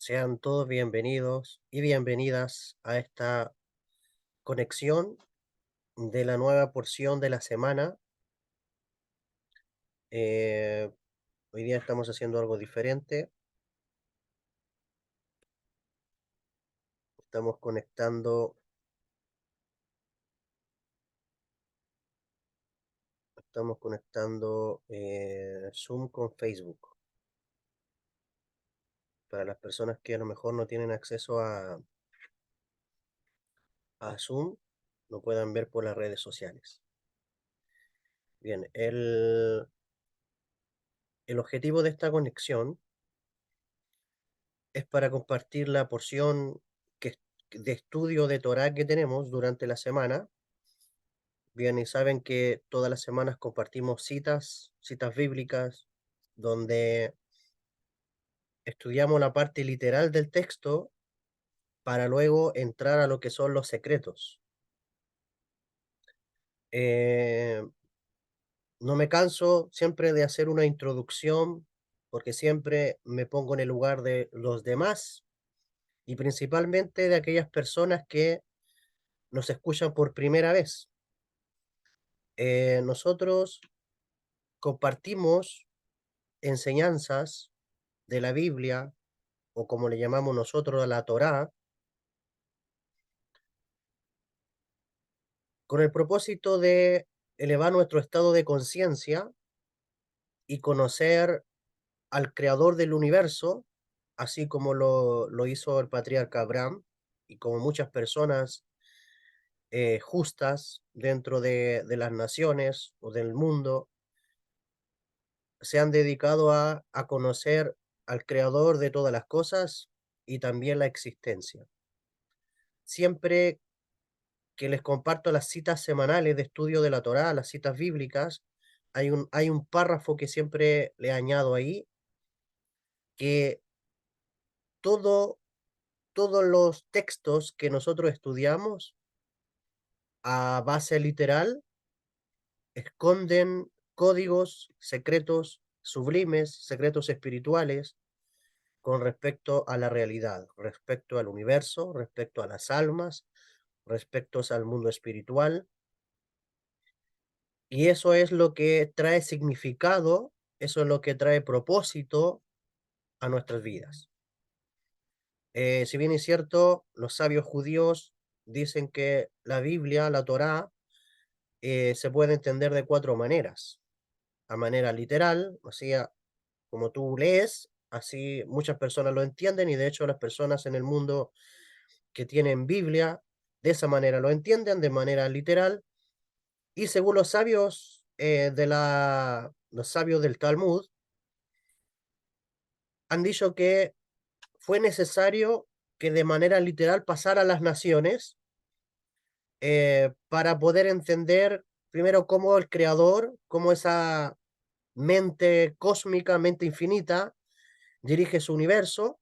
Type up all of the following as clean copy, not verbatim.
Sean todos bienvenidos y bienvenidas a esta conexión de la nueva porción de la semana. Eh, Hoy día estamos haciendo algo diferente. Estamos conectando Zoom con Facebook. Para las personas que a lo mejor no tienen acceso a Zoom, lo puedan ver por las redes sociales. Bien, el objetivo de esta conexión es para compartir la porción que, de estudio de Torah que tenemos durante la semana. Bien, y saben que todas las semanas compartimos citas bíblicas, donde estudiamos la parte literal del texto para luego entrar a lo que son los secretos. Eh, no me canso siempre de hacer una introducción, porque siempre me pongo en el lugar de los demás y principalmente de aquellas personas que nos escuchan por primera vez. Nosotros compartimos enseñanzas de la Biblia, o como le llamamos nosotros a la Torá, con el propósito de elevar nuestro estado de conciencia y conocer al creador del universo, así como lo hizo el patriarca Abraham y como muchas personas justas dentro de las naciones o del mundo se han dedicado a conocer al creador de todas las cosas y también la existencia. Siempre que les comparto las citas semanales de estudio de la Torá, las citas bíblicas, hay un párrafo que siempre le añado ahí, que todo, todos los textos que nosotros estudiamos a base literal esconden códigos secretos sublimes, secretos espirituales con respecto a la realidad, respecto al universo, respecto a las almas, respecto al mundo espiritual. Y eso es lo que trae significado, eso es lo que trae propósito a nuestras vidas. Si bien es cierto, los sabios judíos dicen que la Biblia, la Torá, se puede entender de cuatro maneras. A manera literal, o sea, como tú lees, así muchas personas lo entienden y de hecho las personas en el mundo que tienen Biblia, de esa manera lo entienden, de manera literal. Y según los sabios los sabios del Talmud, han dicho que fue necesario que de manera literal pasara a las naciones para poder entender primero cómo el creador, cómo esa mente cósmica, mente infinita, dirige su universo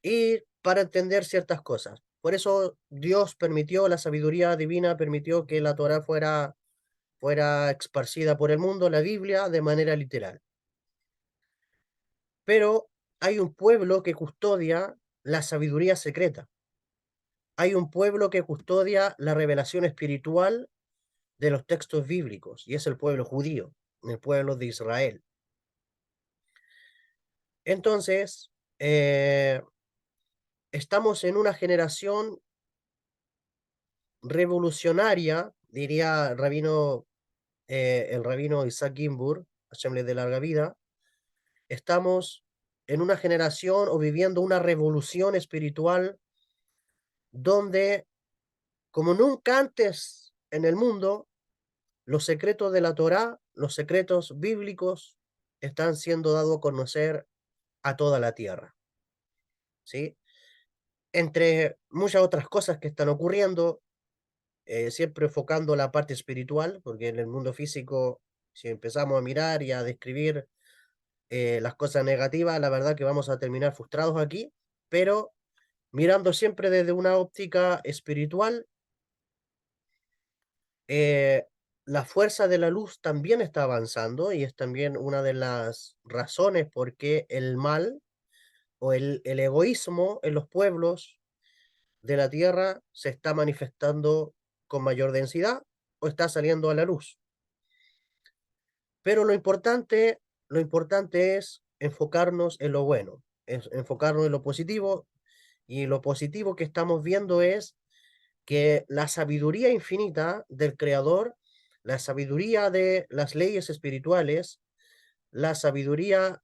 y para entender ciertas cosas. Por eso Dios permitió, la sabiduría divina permitió que la Torah fuera esparcida por el mundo, la Biblia, de manera literal. Pero hay un pueblo que custodia la sabiduría secreta. Hay un pueblo que custodia la revelación espiritual de los textos bíblicos, y es el pueblo judío, el pueblo de Israel. Entonces, estamos en una generación revolucionaria, diría el rabino Isaac Gimbur, Hashem le dé larga vida. Estamos en una generación o viviendo una revolución espiritual donde, como nunca antes en el mundo, los secretos de la Torá, los secretos bíblicos, están siendo dados a conocer a toda la tierra, ¿sí? Entre muchas otras cosas que están ocurriendo, siempre enfocando la parte espiritual, porque en el mundo físico, si empezamos a mirar y a describir las cosas negativas, la verdad que vamos a terminar frustrados aquí, pero mirando siempre desde una óptica espiritual, eh, la fuerza de la luz también está avanzando y es también una de las razones por qué el mal o el egoísmo en los pueblos de la tierra se está manifestando con mayor densidad o está saliendo a la luz. Pero lo importante es enfocarnos en lo bueno, es enfocarnos en lo positivo, y lo positivo que estamos viendo es que la sabiduría infinita del Creador, la sabiduría de las leyes espirituales, la sabiduría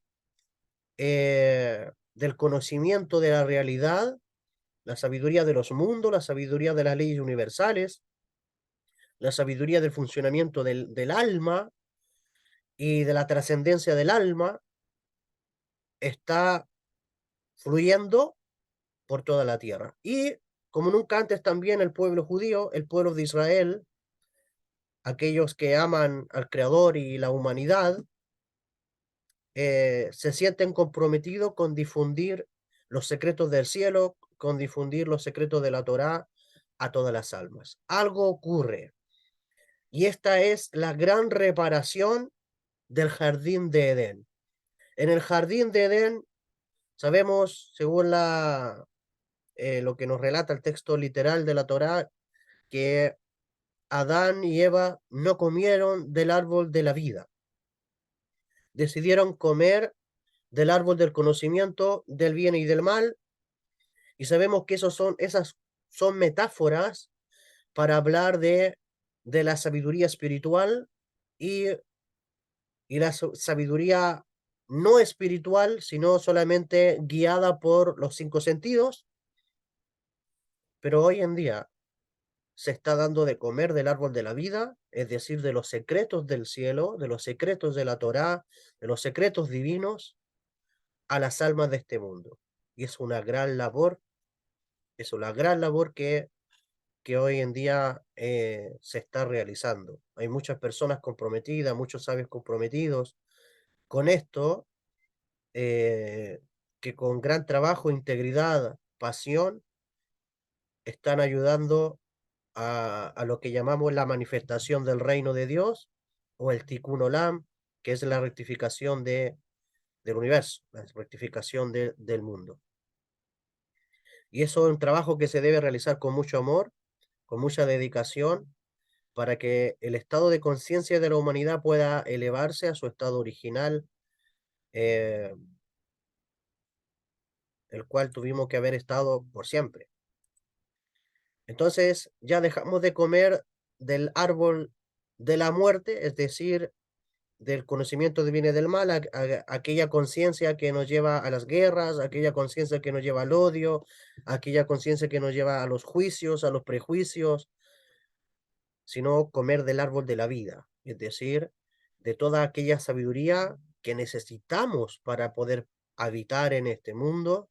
del conocimiento de la realidad, la sabiduría de los mundos, la sabiduría de las leyes universales, la sabiduría del funcionamiento del alma y de la trascendencia del alma, está fluyendo por toda la tierra. Y como nunca antes también el pueblo judío, el pueblo de Israel, aquellos que aman al Creador y la humanidad, se sienten comprometidos con difundir los secretos del cielo, con difundir los secretos de la Torá a todas las almas. Algo ocurre, y esta es la gran reparación del jardín de Edén. En el jardín de Edén, sabemos, según lo que nos relata el texto literal de la Torá, que Adán y Eva no comieron del árbol de la vida. Decidieron comer del árbol del conocimiento del bien y del mal, y sabemos que esas son metáforas para hablar de la sabiduría espiritual y, y la sabiduría no espiritual, sino solamente guiada por los cinco sentidos. Pero hoy en día se está dando de comer del árbol de la vida, es decir, de los secretos del cielo, de los secretos de la Torá, de los secretos divinos a las almas de este mundo. Y es una gran labor, es una gran labor que hoy en día se está realizando. Hay muchas personas comprometidas, muchos sabios comprometidos con esto, eh, que con gran trabajo, integridad, pasión, están ayudando a lo que llamamos la manifestación del reino de Dios, o el Tikkun Olam, que es la rectificación del universo, la rectificación del mundo. Y eso es un trabajo que se debe realizar con mucho amor, con mucha dedicación, para que el estado de conciencia de la humanidad pueda elevarse a su estado original, eh, el cual tuvimos que haber estado por siempre. Entonces ya dejamos de comer del árbol de la muerte, es decir, del conocimiento del bien y del mal, aquella conciencia que nos lleva a las guerras, aquella conciencia que nos lleva al odio, aquella conciencia que nos lleva a los juicios, a los prejuicios, sino comer del árbol de la vida, es decir, de toda aquella sabiduría que necesitamos para poder habitar en este mundo,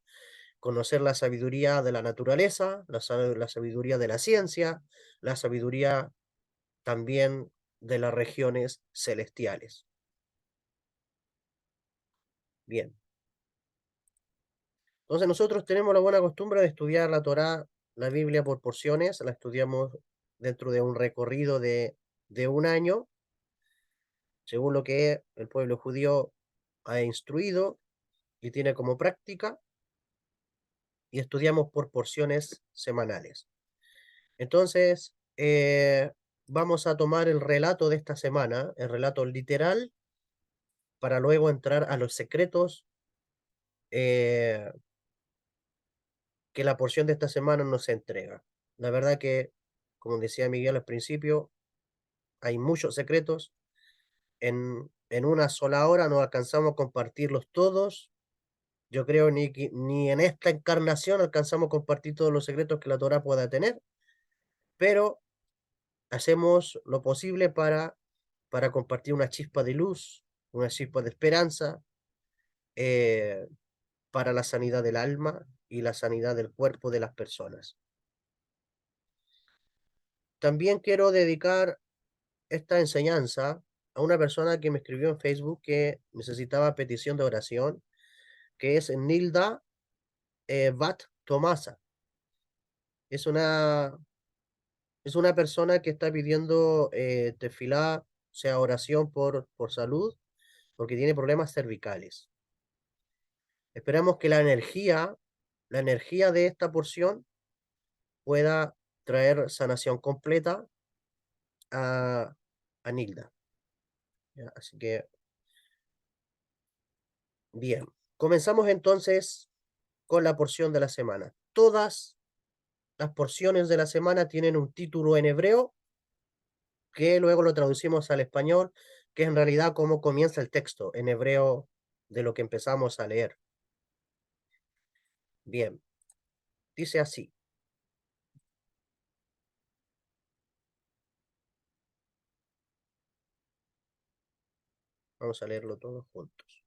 conocer la sabiduría de la naturaleza, la sabiduría de la ciencia, la sabiduría también de las regiones celestiales. Bien, entonces nosotros tenemos la buena costumbre de estudiar la Torá, la Biblia por porciones, la estudiamos dentro de un recorrido de un año, según lo que el pueblo judío ha instruido y tiene como práctica, y estudiamos por porciones semanales. Entonces, vamos a tomar el relato de esta semana, el relato literal, para luego entrar a los secretos eh, que la porción de esta semana nos entrega. La verdad que, como decía Miguel al principio, hay muchos secretos. En una sola hora no alcanzamos a compartirlos todos. Yo creo ni en esta encarnación alcanzamos a compartir todos los secretos que la Torah pueda tener, pero hacemos lo posible para compartir una chispa de luz, una chispa de esperanza, eh, para la sanidad del alma y la sanidad del cuerpo de las personas. También quiero dedicar esta enseñanza a una persona que me escribió en Facebook que necesitaba petición de oración, que es Nilda Bat Tomasa. Es una, es una persona que está pidiendo tefilá, o sea, oración por salud, porque tiene problemas cervicales. Esperamos que la energía de esta porción pueda traer sanación completa a, a Nilda. ¿Ya? Así que, bien. Comenzamos entonces con la porción de la semana. Todas las porciones de la semana tienen un título en hebreo que luego lo traducimos al español, que es en realidad cómo comienza el texto en hebreo de lo que empezamos a leer. Bien, dice así. Vamos a leerlo todos juntos.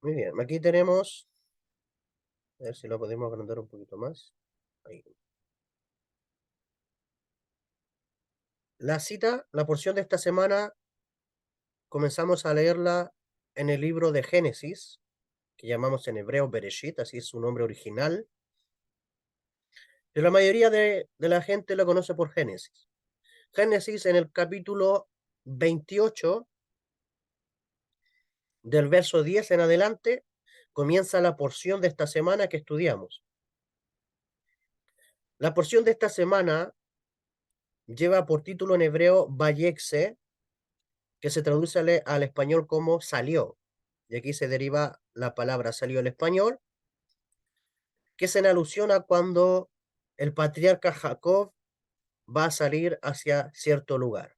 Muy bien, aquí tenemos, a ver si lo podemos agrandar un poquito más. Ahí. La cita, la porción de esta semana, comenzamos a leerla en el libro de Génesis, que llamamos en hebreo Bereshit, así es su nombre original. Pero la mayoría de la gente lo conoce por Génesis. Génesis en el capítulo 28, del verso 10 en adelante, comienza la porción de esta semana que estudiamos. La porción de esta semana lleva por título en hebreo Vayekse, que se traduce al español como salió. Y aquí se deriva la palabra salió al español, que es en alusión a cuando el patriarca Jacob va a salir hacia cierto lugar.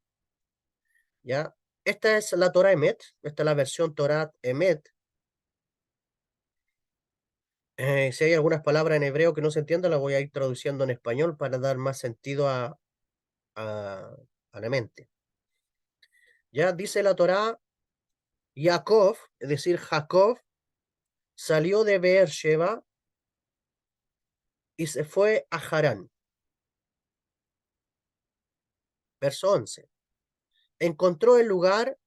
¿Ya? Esta es la Torah Emet, esta es la versión Torah Emet. Si hay algunas palabras en hebreo que no se entiendan, las voy a ir traduciendo en español para dar más sentido a, a la mente. Ya dice la Torah, Jacob, es decir, Jacob, salió de Beersheba y se fue a Harán. Verso 11. Encontró el lugar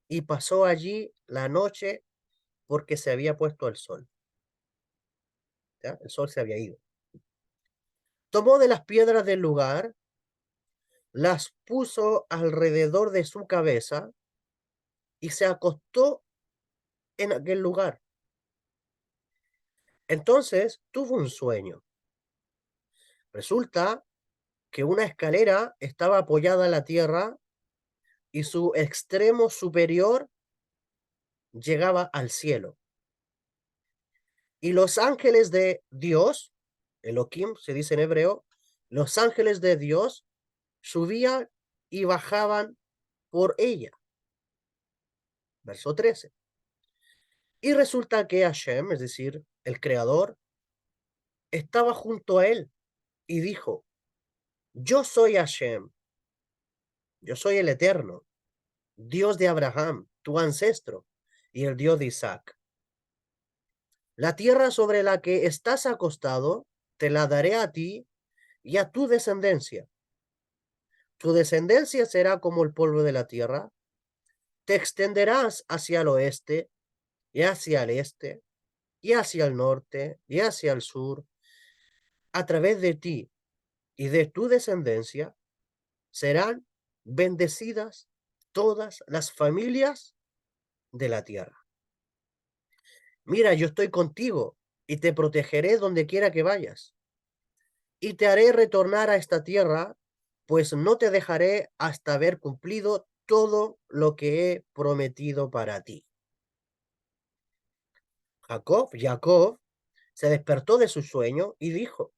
y pasó allí la noche porque se había puesto el sol. ¿Ya? El sol se había ido. Tomó de las piedras del lugar, las puso alrededor de su cabeza y se acostó en aquel lugar. Entonces tuvo un sueño. Resulta que una escalera estaba apoyada en la tierra y su extremo superior llegaba al cielo. Y los ángeles de Dios, Elohim se dice en hebreo, los ángeles de Dios subían y bajaban por ella. Verso 13. Y resulta que Hashem, es decir, el creador, estaba junto a él y dijo, yo soy Hashem, yo soy el Eterno, Dios de Abraham, tu ancestro, y el Dios de Isaac. La tierra sobre la que estás acostado, te la daré a ti y a tu descendencia. Tu descendencia será como el polvo de la tierra. Te extenderás hacia el oeste y hacia el este y hacia el norte y hacia el sur. A través de ti y de tu descendencia serán bendecidas todas las familias de la tierra. Mira, yo estoy contigo y te protegeré donde quiera que vayas. Y te haré retornar a esta tierra, pues no te dejaré hasta haber cumplido todo lo que he prometido para ti. Jacob, se despertó de su sueño y dijo,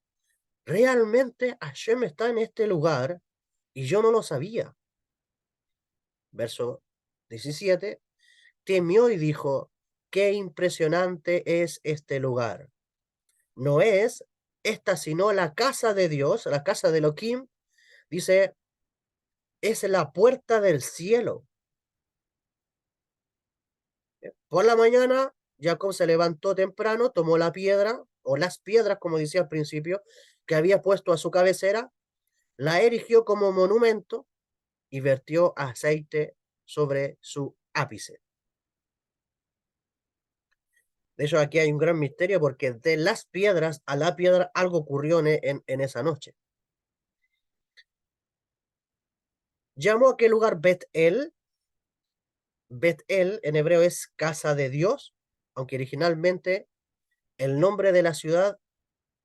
realmente Hashem está en este lugar y yo no lo sabía. Verso 17, temió y dijo, qué impresionante es este lugar. No es esta sino la casa de Dios, la casa de Elohim, dice, es la puerta del cielo. Por la mañana, Jacob se levantó temprano, tomó la piedra, o las piedras, como decía al principio, que había puesto a su cabecera, la erigió como monumento y vertió aceite sobre su ápice. De hecho, aquí hay un gran misterio porque de las piedras a la piedra algo ocurrió en esa noche. Llamó a aquel lugar Bet-El. Bet-El en hebreo es casa de Dios, aunque originalmente el nombre de la ciudad,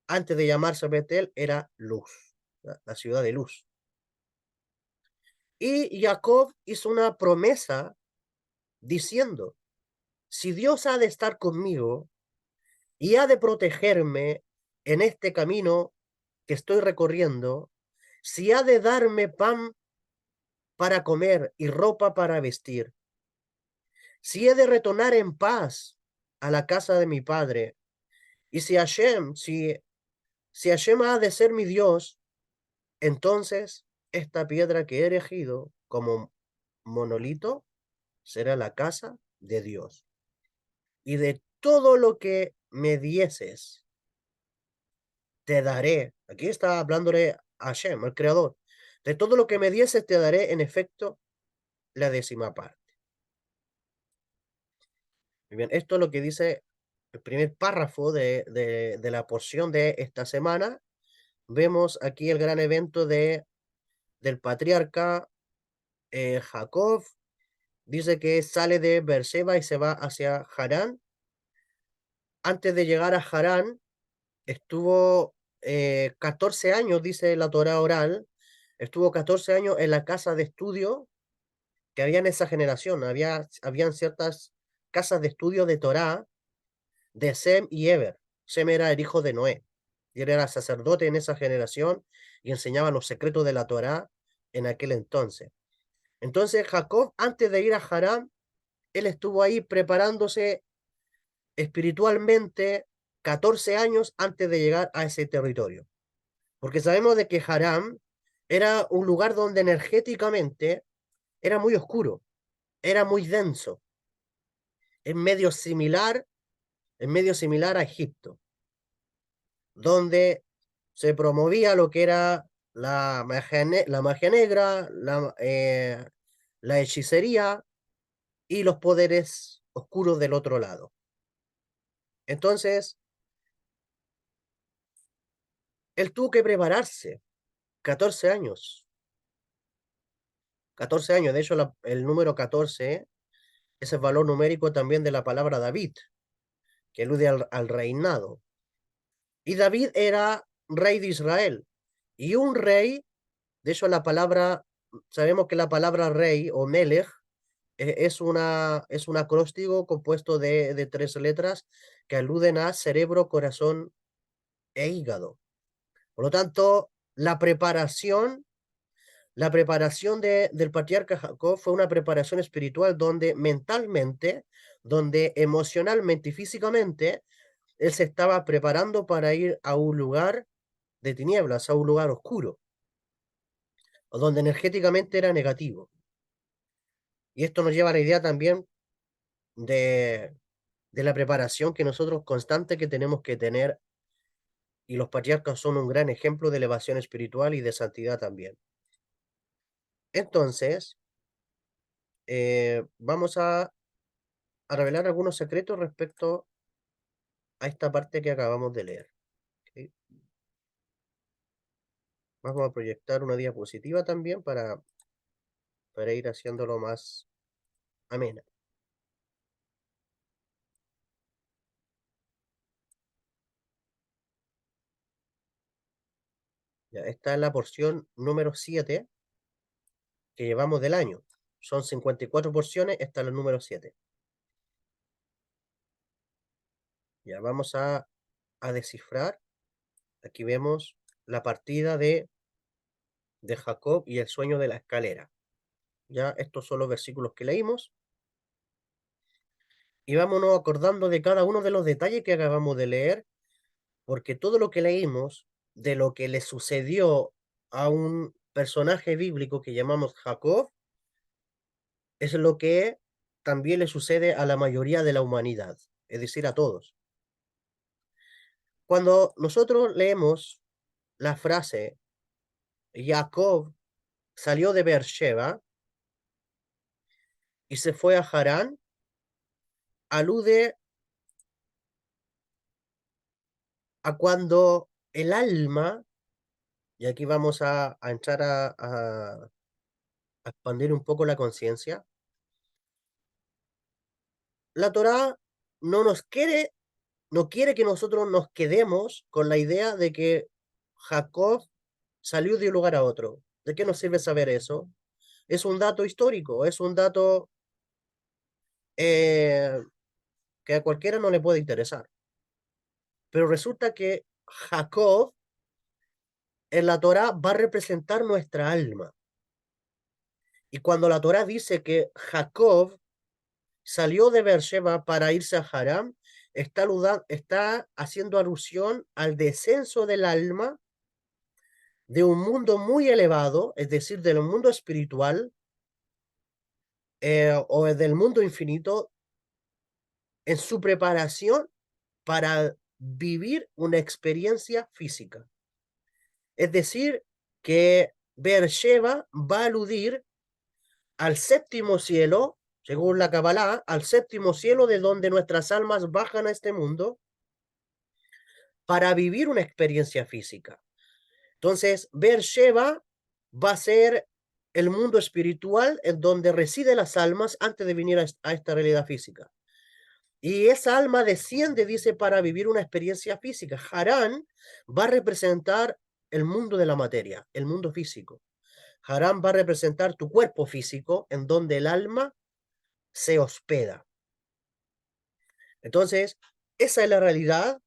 antes de llamarse Bet-El, era Luz, la ciudad de luz. Y Jacob hizo una promesa diciendo, si Dios ha de estar conmigo y ha de protegerme en este camino que estoy recorriendo, si ha de darme pan para comer y ropa para vestir, si he de retornar en paz a la casa de mi padre, y si Hashem ha de ser mi Dios, entonces esta piedra que he erigido como monolito será la casa de Dios. Y de todo lo que me dieses, te daré. Aquí está hablándole a Hashem, el creador. De todo lo que me dieses, te daré en efecto la décima parte. Muy bien, esto es lo que dice el primer párrafo de la porción de esta semana. Vemos aquí el gran evento del patriarca Jacob. Dice que sale de Beerseba y se va hacia Harán. Antes de llegar a Harán, estuvo 14 años, dice la Torá oral, estuvo 14 años en la casa de estudio que había en esa generación. Habían ciertas casas de estudio de Torá de Sem y Eber. Sem era el hijo de Noé y él era sacerdote en esa generación y enseñaba los secretos de la Torá en aquel entonces. Entonces Jacob, antes de ir a Harán, él estuvo ahí preparándose espiritualmente 14 años antes de llegar a ese territorio. Porque sabemos de que Harán era un lugar donde energéticamente era muy oscuro, era muy denso, en medio similar a Egipto, donde se promovía lo que era la magia negra, la hechicería y los poderes oscuros del otro lado. Entonces, él tuvo que prepararse 14 años. 14 años, de hecho el número 14 es el valor numérico también de la palabra David, que alude al reinado. Y David era rey de Israel. Y un rey, de hecho sabemos que la palabra rey o melech es un acróstico compuesto de 3 letras que aluden a cerebro, corazón e hígado. Por lo tanto, la preparación del patriarca Jacob fue una preparación espiritual donde mentalmente, donde emocionalmente y físicamente, él se estaba preparando para ir a un lugar de tinieblas, a un lugar oscuro, o donde energéticamente era negativo. Y esto nos lleva a la idea también de, de la preparación que nosotros constante que tenemos que tener, y los patriarcas son un gran ejemplo de elevación espiritual y de santidad también. Entonces, vamos a revelar algunos secretos respecto a esta parte que acabamos de leer. ¿Ok? Vamos a proyectar una diapositiva también para ir haciéndolo más amena. Ya, esta es la porción número 7 que llevamos del año. Son 54 porciones, esta es la número 7. Ya vamos a descifrar. Aquí vemos la partida de Jacob y el sueño de la escalera. Ya estos son los versículos que leímos. Y vámonos acordando de cada uno de los detalles que acabamos de leer, porque todo lo que leímos de lo que le sucedió a un personaje bíblico que llamamos Jacob es lo que también le sucede a la mayoría de la humanidad, es decir, a todos. Cuando nosotros leemos la frase Jacob salió de Beersheba y se fue a Harán, alude a cuando el alma, y aquí vamos a entrar a expandir un poco la conciencia, la Torá no nos quiere, no quiere que nosotros nos quedemos con la idea de que Jacob salió de un lugar a otro. ¿De qué nos sirve saber eso? Es un dato histórico, es un dato eh, que a cualquiera no le puede interesar. Pero resulta que Jacob en la Torá va a representar nuestra alma. Y cuando la Torá dice que Jacob salió de Beersheba para irse a Haram, está haciendo alusión al descenso del alma de un mundo muy elevado, es decir, del mundo espiritual o del mundo infinito, en su preparación para vivir una experiencia física. Es decir, que Beersheba va a aludir al séptimo cielo, según la Kabbalah, al séptimo cielo de donde nuestras almas bajan a este mundo para vivir una experiencia física. Entonces, Beersheba va a ser el mundo espiritual en donde residen las almas antes de venir a esta realidad física. Y esa alma desciende, dice, para vivir una experiencia física. Harán va a representar el mundo de la materia, el mundo físico. Harán va a representar tu cuerpo físico en donde el alma se hospeda. Entonces, esa es la realidad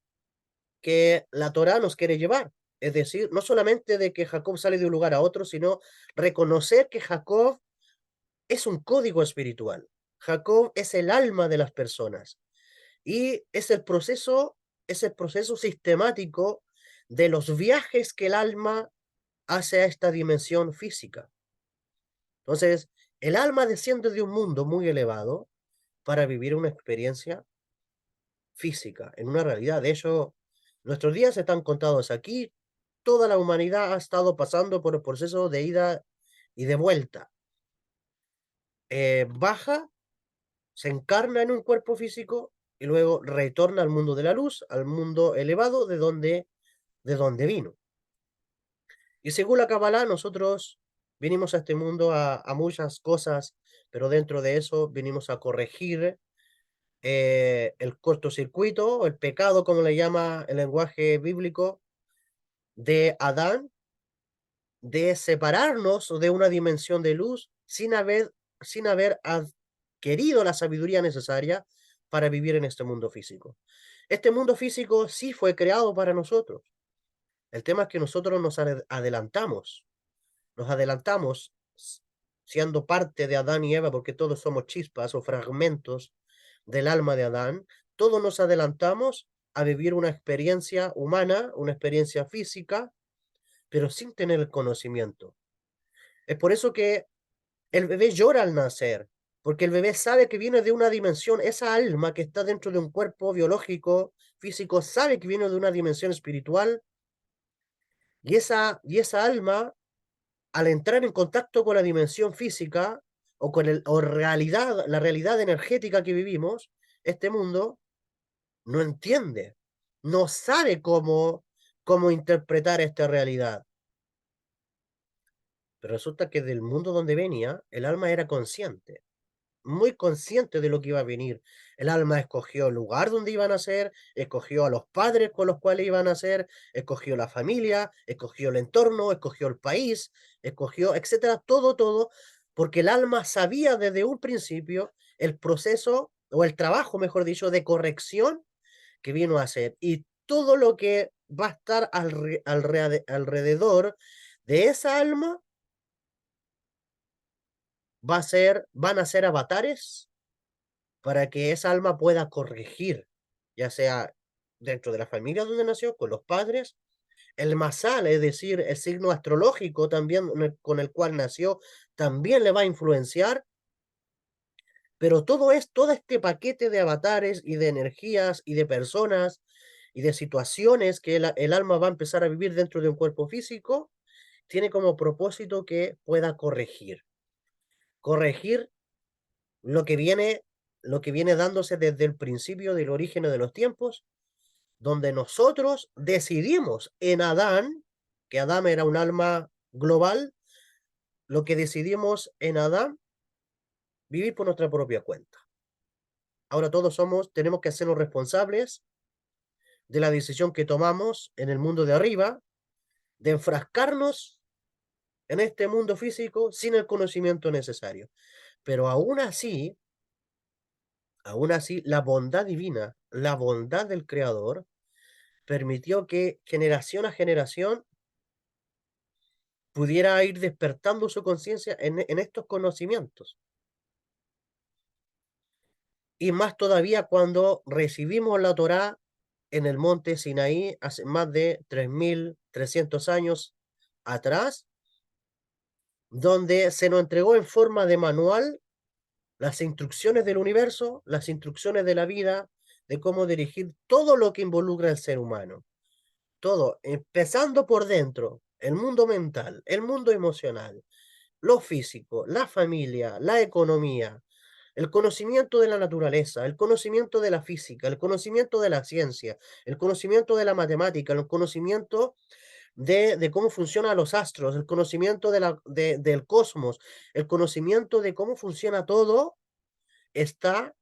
que la Torá nos quiere llevar. Es decir, no solamente de que Jacob sale de un lugar a otro, sino reconocer que Jacob es un código espiritual. Jacob es el alma de las personas y es el proceso sistemático de los viajes que el alma hace a esta dimensión física. Entonces, el alma desciende de un mundo muy elevado para vivir una experiencia física, en una realidad. De hecho, nuestros días están contados aquí. Toda la humanidad ha estado pasando por el proceso de ida y de vuelta. Baja, se encarna en un cuerpo físico y luego retorna al mundo de la luz, al mundo elevado de donde vino. Y según la Kabbalah, nosotros vinimos a este mundo a muchas cosas, pero dentro de eso vinimos a corregir el cortocircuito, el pecado, como le llama el lenguaje bíblico, de Adán, de separarnos de una dimensión de luz sin haber adquirido la sabiduría necesaria para vivir en este mundo físico. Este mundo físico sí fue creado para nosotros. El tema es que nosotros nos adelantamos siendo parte de Adán y Eva, porque todos somos chispas o fragmentos del alma de Adán, todos nos adelantamos a vivir una experiencia humana, una experiencia física, pero sin tener el conocimiento. Es por eso que el bebé llora al nacer, porque el bebé sabe que viene de una dimensión, esa alma que está dentro de un cuerpo biológico, físico, sabe que viene de una dimensión espiritual, y esa alma, al entrar en contacto con la dimensión física o con la realidad energética que vivimos, este mundo, no entiende, no sabe cómo interpretar esta realidad. Pero resulta que del mundo donde venía, el alma era consciente, muy consciente de lo que iba a venir. El alma escogió el lugar donde iban a ser, escogió a los padres con los cuales iban a ser, escogió la familia, escogió el entorno, escogió el país, escogió, etcétera, todo, porque el alma sabía desde un principio el proceso o el trabajo, mejor dicho, de corrección que vino a hacer. Y todo lo que va a estar alrededor de esa alma van a ser avatares para que esa alma pueda corregir, ya sea dentro de la familia donde nació, con los padres, el masal, es decir, el signo astrológico también con el cual nació, también le va a influenciar, pero todo este paquete de avatares y de energías y de personas y de situaciones que el alma va a empezar a vivir dentro de un cuerpo físico, tiene como propósito que pueda corregir lo que viene, lo que viene dándose desde el principio del origen de los tiempos, donde nosotros decidimos en Adán, que Adán era un alma global, lo que decidimos en Adán, vivir por nuestra propia cuenta. Ahora todos tenemos que hacernos responsables de la decisión que tomamos en el mundo de arriba, de enfrascarnos en este mundo físico sin el conocimiento necesario. Pero aún así, la bondad divina, la bondad del Creador, permitió que generación a generación pudiera ir despertando su conciencia en estos conocimientos. Y más todavía cuando recibimos la Torá en el monte Sinaí hace más de 3.300 años atrás, donde se nos entregó en forma de manual las instrucciones del universo, las instrucciones de la vida, de cómo dirigir todo lo que involucra al ser humano. Todo, empezando por dentro, el mundo mental, el mundo emocional, lo físico, la familia, la economía, el conocimiento de la naturaleza, el conocimiento de la física, el conocimiento de la ciencia, el conocimiento de la matemática, el conocimiento de cómo funcionan los astros, el conocimiento del cosmos, el conocimiento de cómo funciona todo, está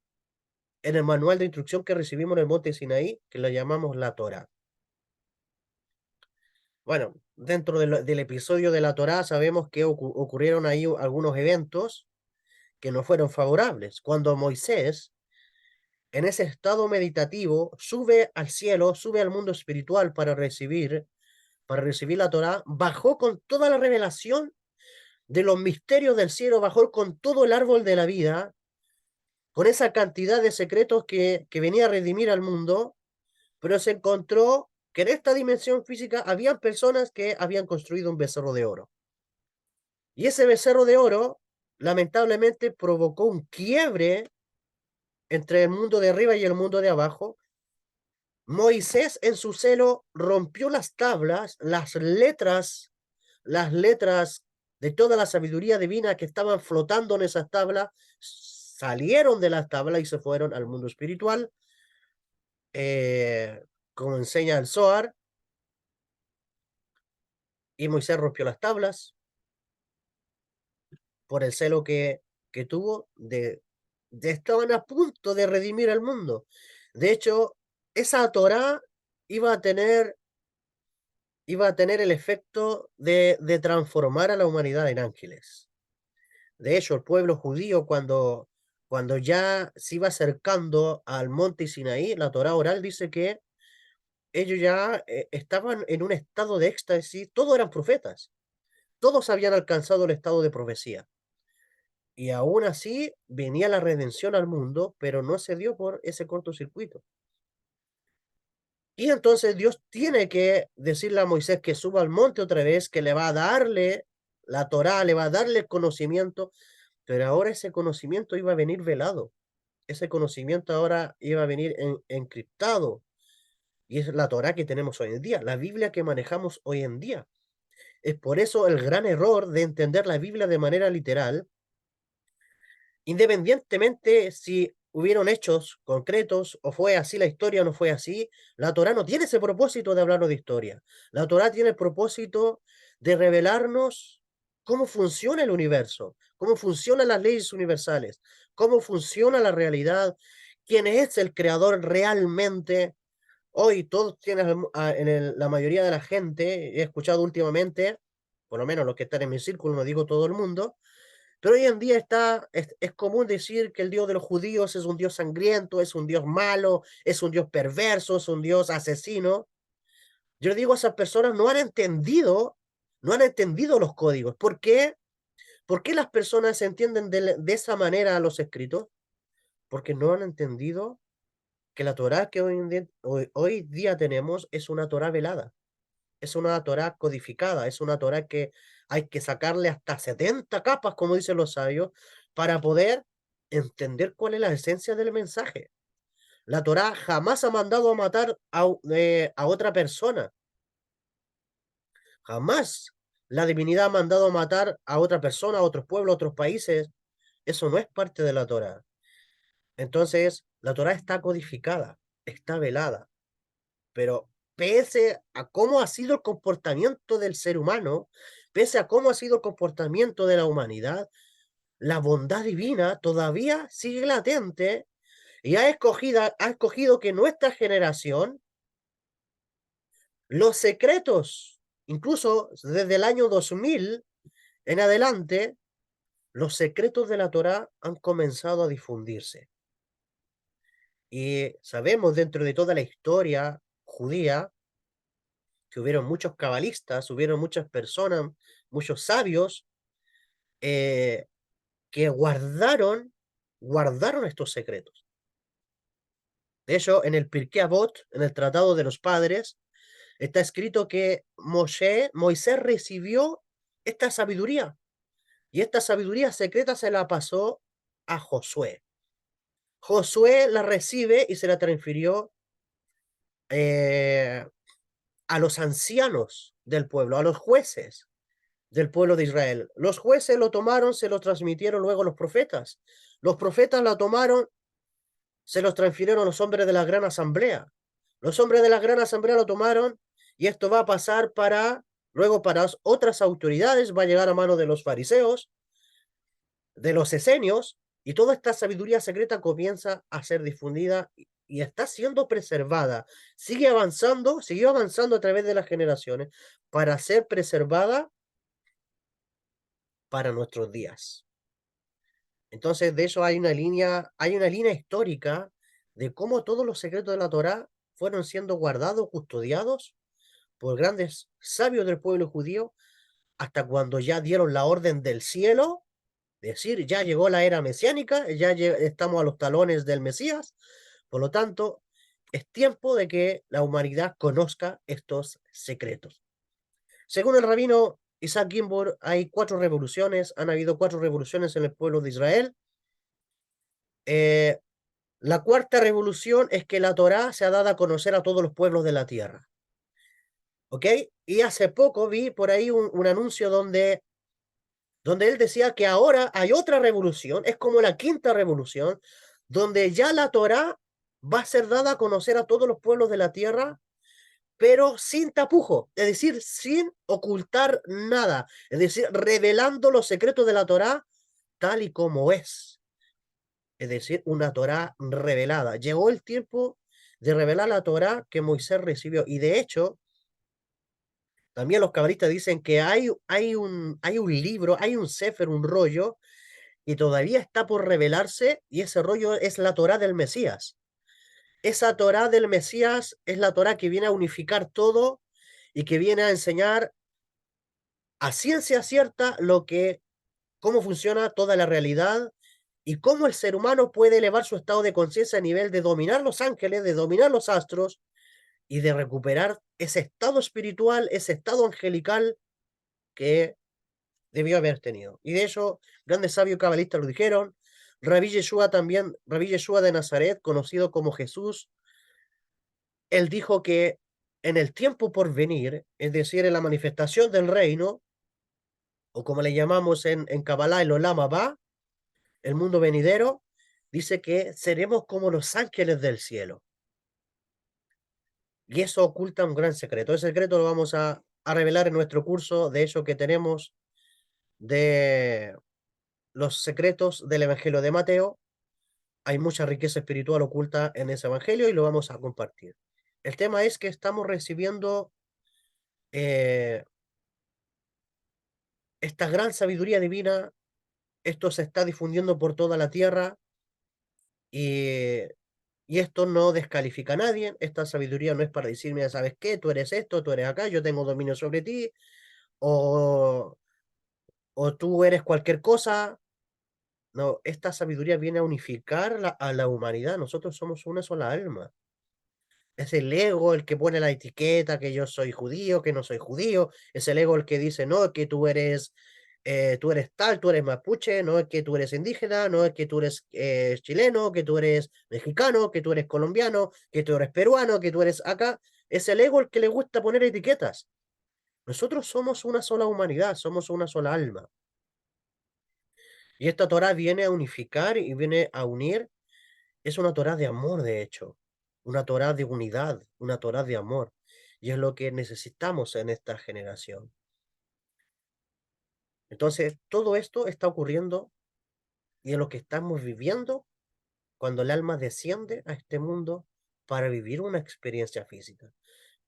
en el manual de instrucción que recibimos en el monte Sinaí, que lo llamamos la Torá. Bueno, dentro del episodio de la Torá sabemos que ocurrieron ahí algunos eventos que no fueron favorables. Cuando Moisés, en ese estado meditativo, sube al cielo, sube al mundo espiritual para recibir la Torá, bajó con toda la revelación de los misterios del cielo, bajó con todo el árbol de la vida, con esa cantidad de secretos que venía a redimir al mundo, pero se encontró que en esta dimensión física habían personas que habían construido un becerro de oro. Y ese becerro de oro, lamentablemente, provocó un quiebre entre el mundo de arriba y el mundo de abajo. Moisés, en su celo, rompió las tablas, las letras de toda la sabiduría divina que estaban flotando en esas tablas, salieron de las tablas y se fueron al mundo espiritual, como enseña el Zohar, y Moisés rompió las tablas por el celo que tuvo estaban a punto de redimir al mundo. De hecho, esa Torá iba a tener, iba a tener el efecto de transformar a la humanidad en ángeles. De hecho, el pueblo judío, cuando ya se iba acercando al monte Sinaí, la Torá oral dice que ellos ya estaban en un estado de éxtasis, todos eran profetas, todos habían alcanzado el estado de profecía. Y aún así venía la redención al mundo, pero no se dio por ese cortocircuito. Y entonces Dios tiene que decirle a Moisés que suba al monte otra vez, que le va a darle la Torá, le va a darle el conocimiento, pero ahora ese conocimiento iba a venir velado. Ese conocimiento ahora iba a venir encriptado. Y es la Torá que tenemos hoy en día, la Biblia que manejamos hoy en día. Es por eso el gran error de entender la Biblia de manera literal, independientemente si hubieron hechos concretos o fue así la historia o no fue así, la Torá no tiene ese propósito de hablarnos de historia. La Torá tiene el propósito de revelarnos cómo funciona el universo, cómo funcionan las leyes universales, cómo funciona la realidad, quién es el creador realmente. Hoy todos tienen, la mayoría de la gente, he escuchado últimamente, por lo menos los que están en mi círculo, no digo todo el mundo, pero hoy en día es común decir que el Dios de los judíos es un Dios sangriento, es un Dios malo, es un Dios perverso, es un Dios asesino. Yo digo, esas personas no han entendido los códigos. ¿Por qué? ¿Por qué las personas entienden de esa manera los escritos? Porque no han entendido que la Torá que hoy día tenemos es una Torá velada, es una Torá codificada, es una Torá que hay que sacarle hasta 70 capas, como dicen los sabios, para poder entender cuál es la esencia del mensaje. La Torá jamás ha mandado a matar a otra persona, jamás la divinidad ha mandado a matar a otra persona, a otros pueblos, a otros países. Eso no es parte de la Torá. Entonces, la Torá está codificada, está velada. pero pese a cómo ha sido el comportamiento del ser humano, pese a cómo ha sido el comportamiento de la humanidad, la bondad divina todavía sigue latente y ha escogido que nuestra generación, los secretos, incluso desde el año 2000 en adelante, los secretos de la Torá han comenzado a difundirse. Y sabemos dentro de toda la historia judía que hubieron muchos cabalistas, hubieron muchas personas, muchos sabios eh, que guardaron estos secretos. De hecho, en el Pirkei Avot, en el Tratado de los Padres, está escrito que Moisés recibió esta sabiduría y esta sabiduría secreta se la pasó a Josué. Josué la recibe y se la transfirió eh, a los ancianos del pueblo, a los jueces del pueblo de Israel. Los jueces lo tomaron, se lo transmitieron luego a los profetas. Los profetas la tomaron, se los transfirieron a los hombres de la gran asamblea. Los hombres de la gran asamblea lo tomaron y esto va a pasar luego para otras autoridades, va a llegar a manos de los fariseos, de los esenios, y toda esta sabiduría secreta comienza a ser difundida y está siendo preservada. Sigue avanzando a través de las generaciones para ser preservada para nuestros días. Entonces, de eso hay una línea histórica de cómo todos los secretos de la Torá fueron siendo guardados, custodiados por grandes sabios del pueblo judío, hasta cuando ya dieron la orden del cielo, decir, ya llegó la era mesiánica, estamos a los talones del Mesías, por lo tanto, es tiempo de que la humanidad conozca estos secretos. Según el rabino Isaac Gimbur, hay 4 revoluciones, han habido 4 revoluciones en el pueblo de Israel. La cuarta revolución es que la Torá se ha dado a conocer a todos los pueblos de la tierra. ¿Ok? Y hace poco vi por ahí un anuncio donde él decía que ahora hay otra revolución, es como la quinta revolución, donde ya la Torá va a ser dada a conocer a todos los pueblos de la tierra, pero sin tapujo, es decir, sin ocultar nada, es decir, revelando los secretos de la Torá tal y como es decir, una Torá revelada. Llegó el tiempo de revelar la Torá que Moisés recibió, y de hecho, también los cabalistas dicen que hay un libro, hay un sefer, un rollo, y todavía está por revelarse, y ese rollo es la Torá del Mesías. Esa Torá del Mesías es la Torá que viene a unificar todo y que viene a enseñar a ciencia cierta cómo funciona toda la realidad y cómo el ser humano puede elevar su estado de conciencia a nivel de dominar los ángeles, de dominar los astros y de recuperar ese estado espiritual, ese estado angelical que debió haber tenido. Y de hecho, grandes sabios cabalistas lo dijeron. Rabí Yeshua también, Rabí Yeshua de Nazaret, conocido como Jesús, él dijo que en el tiempo por venir, es decir, en la manifestación del reino, o como le llamamos en Kabbalah, el Olam Abba, el mundo venidero, dice que seremos como los ángeles del cielo. Y eso oculta un gran secreto. Ese secreto lo vamos a revelar en nuestro curso, de hecho, que tenemos de los secretos del Evangelio de Mateo. Hay mucha riqueza espiritual oculta en ese Evangelio y lo vamos a compartir. El tema es que estamos recibiendo eh, esta gran sabiduría divina, esto se está difundiendo por toda la tierra y, y esto no descalifica a nadie, esta sabiduría no es para decirme, ¿sabes qué? Tú eres esto, tú eres acá, yo tengo dominio sobre ti, o, o tú eres cualquier cosa. No, esta sabiduría viene a unificar a la humanidad, nosotros somos una sola alma. Es el ego el que pone la etiqueta que yo soy judío, que no soy judío. Es el ego el que dice, no, que tú eres tal, tú eres mapuche, no es que tú eres indígena, no es que tú eres chileno, que tú eres mexicano, que tú eres colombiano, que tú eres peruano, que tú eres acá. Es el ego el que le gusta poner etiquetas. Nosotros somos una sola humanidad, somos una sola alma. Y esta Torah viene a unificar y viene a unir. Es una Torah de amor, de hecho. una Torá de unidad, una Torá de amor. Y es lo que necesitamos en esta generación. Entonces, todo esto está ocurriendo y es lo que estamos viviendo cuando el alma desciende a este mundo para vivir una experiencia física.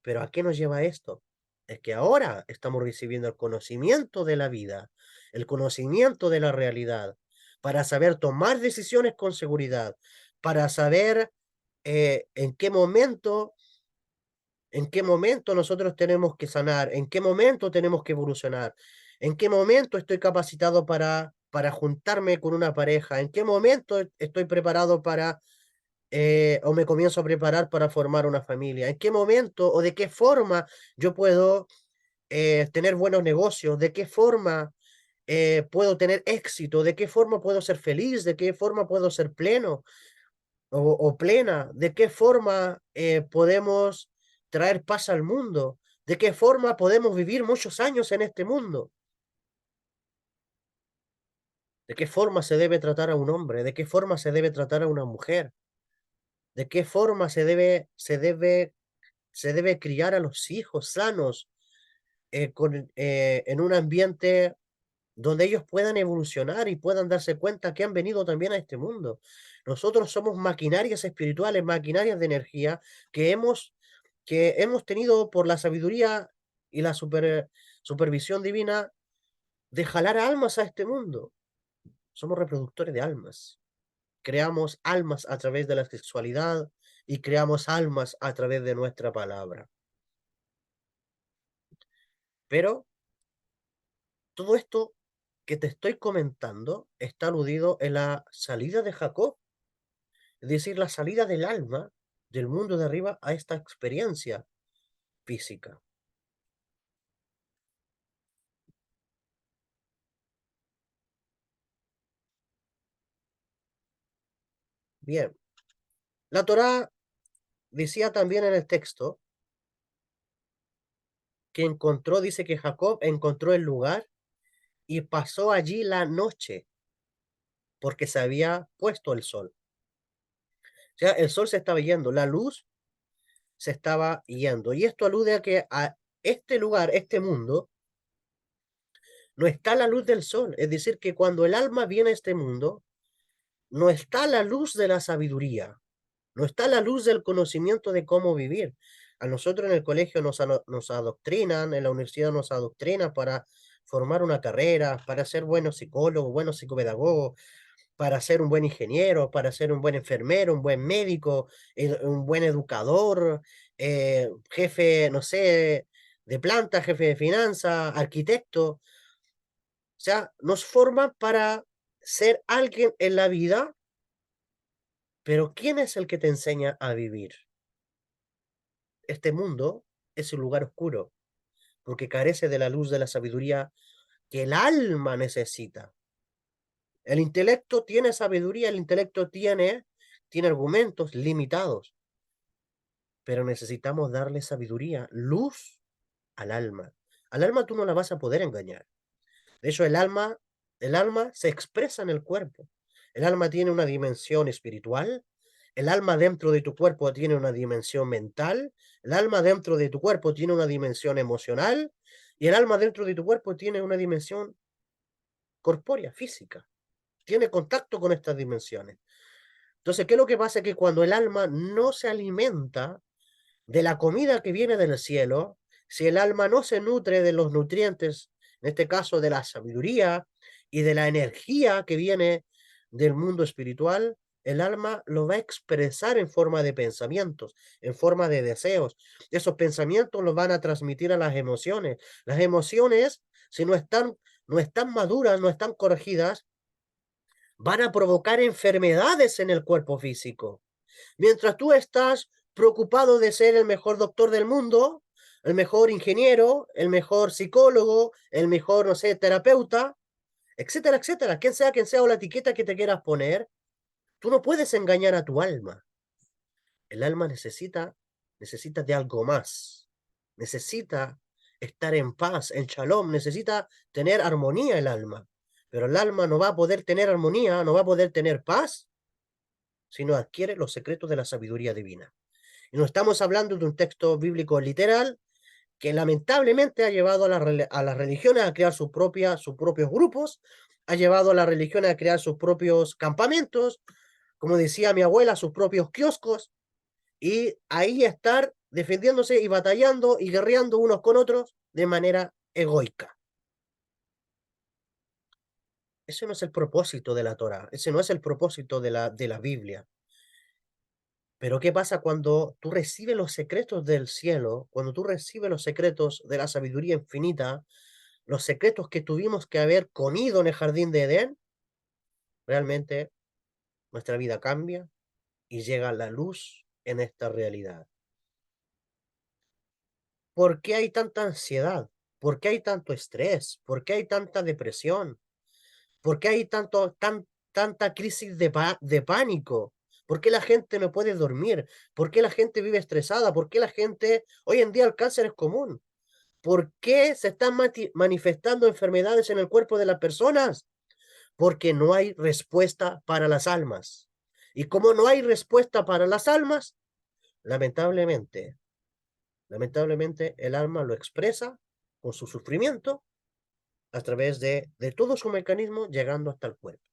Pero ¿a qué nos lleva esto? Es que ahora estamos recibiendo el conocimiento de la vida, el conocimiento de la realidad, para saber tomar decisiones con seguridad, para saber en qué momento nosotros tenemos que sanar, en qué momento tenemos que evolucionar, en qué momento estoy capacitado para juntarme con una pareja, en qué momento estoy preparado para o me comienzo a preparar para formar una familia, en qué momento o de qué forma yo puedo tener buenos negocios, de qué forma puedo tener éxito, de qué forma puedo ser feliz, de qué forma puedo ser pleno o plena, de qué forma podemos traer paz al mundo, de qué forma podemos vivir muchos años en este mundo, de qué forma se debe tratar a un hombre, de qué forma se debe tratar a una mujer, de qué forma se debe criar a los hijos sanos en un ambiente donde ellos puedan evolucionar y puedan darse cuenta que han venido también a este mundo. Nosotros somos maquinarias espirituales, maquinarias de energía que hemos tenido por la sabiduría y la supervisión divina de jalar almas a este mundo. Somos reproductores de almas. Creamos almas a través de la sexualidad y creamos almas a través de nuestra palabra. Pero todo esto que te estoy comentando está aludido en la salida de Jacob, es decir, la salida del alma del mundo de arriba a esta experiencia física. Bien, la Torá decía también en el texto que encontró, dice que Jacob encontró el lugar y pasó allí la noche porque se había puesto el sol. O sea, el sol se estaba yendo, la luz se estaba yendo. Y esto alude a que a este lugar, este mundo, no está la luz del sol. Es decir, que cuando el alma viene a este mundo, no está la luz de la sabiduría, no está la luz del conocimiento de cómo vivir. A nosotros en el colegio nos adoctrinan, en la universidad nos adoctrinan para formar una carrera, para ser buenos psicólogos, buenos psicopedagogos, para ser un buen ingeniero, para ser un buen enfermero, un buen médico, un buen educador, jefe, no sé, de planta, jefe de finanzas, arquitecto. O sea, nos forman para ser alguien en la vida, pero ¿quién es el que te enseña a vivir? Este mundo es un lugar oscuro, porque carece de la luz de la sabiduría que el alma necesita. El intelecto tiene sabiduría, el intelecto tiene argumentos limitados, pero necesitamos darle sabiduría, luz al alma. Al alma tú no la vas a poder engañar. De hecho, el alma se expresa en el cuerpo. El alma tiene una dimensión espiritual, el alma dentro de tu cuerpo tiene una dimensión mental, el alma dentro de tu cuerpo tiene una dimensión emocional y el alma dentro de tu cuerpo tiene una dimensión corpórea, física. Tiene contacto con estas dimensiones. Entonces, ¿qué es lo que pasa? Que cuando el alma no se alimenta de la comida que viene del cielo, si el alma no se nutre de los nutrientes, en este caso de la sabiduría y de la energía que viene del mundo espiritual, el alma lo va a expresar en forma de pensamientos, en forma de deseos. Esos pensamientos los van a transmitir a las emociones. Las emociones, si no están maduras, no están corregidas, van a provocar enfermedades en el cuerpo físico. Mientras tú estás preocupado de ser el mejor doctor del mundo, el mejor ingeniero, el mejor psicólogo, el mejor, no sé, terapeuta, etcétera, etcétera, quien sea o la etiqueta que te quieras poner, tú no puedes engañar a tu alma. El alma necesita de algo más. Necesita estar en paz, en shalom, necesita tener armonía el alma. Pero el alma no va a poder tener armonía, no va a poder tener paz si no adquiere los secretos de la sabiduría divina. Y no estamos hablando de un texto bíblico literal que lamentablemente ha llevado a las religiones a crear sus propios grupos, ha llevado a las religiones a crear sus propios campamentos, como decía mi abuela, sus propios kioscos, y ahí estar defendiéndose y batallando y guerreando unos con otros de manera egoica. Ese no es el propósito de la Torá, ese no es el propósito de la Biblia. Pero ¿qué pasa cuando tú recibes los secretos del cielo, cuando tú recibes los secretos de la sabiduría infinita, los secretos que tuvimos que haber comido en el jardín de Edén? Realmente nuestra vida cambia y llega la luz en esta realidad. ¿Por qué hay tanta ansiedad? ¿Por qué hay tanto estrés? ¿Por qué hay tanta depresión? ¿Por qué hay tanta crisis de pánico? ¿Por qué la gente no puede dormir? ¿Por qué la gente vive estresada? ¿Por qué la gente, hoy en día el cáncer es común? ¿Por qué se están manifestando enfermedades en el cuerpo de las personas? Porque no hay respuesta para las almas. Y como no hay respuesta para las almas, lamentablemente, lamentablemente el alma lo expresa con su sufrimiento a través de todo su mecanismo llegando hasta el cuerpo.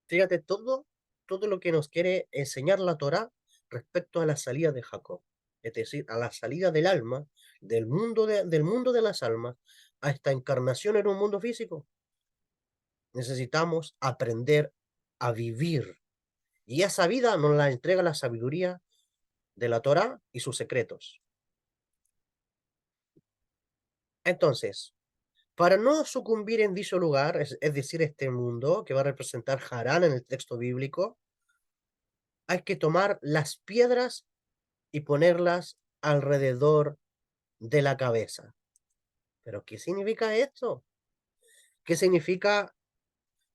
Fíjate todo lo que nos quiere enseñar la Torá respecto a la salida de Jacob, es decir, a la salida del alma, del mundo de las almas, a esta encarnación en un mundo físico. Necesitamos aprender a vivir, y esa vida nos la entrega la sabiduría de la Torá y sus secretos. Entonces, para no sucumbir en dicho lugar, es decir, este mundo que va a representar Harán en el texto bíblico, hay que tomar las piedras y ponerlas alrededor de la cabeza. ¿Pero qué significa esto? ¿Qué significa,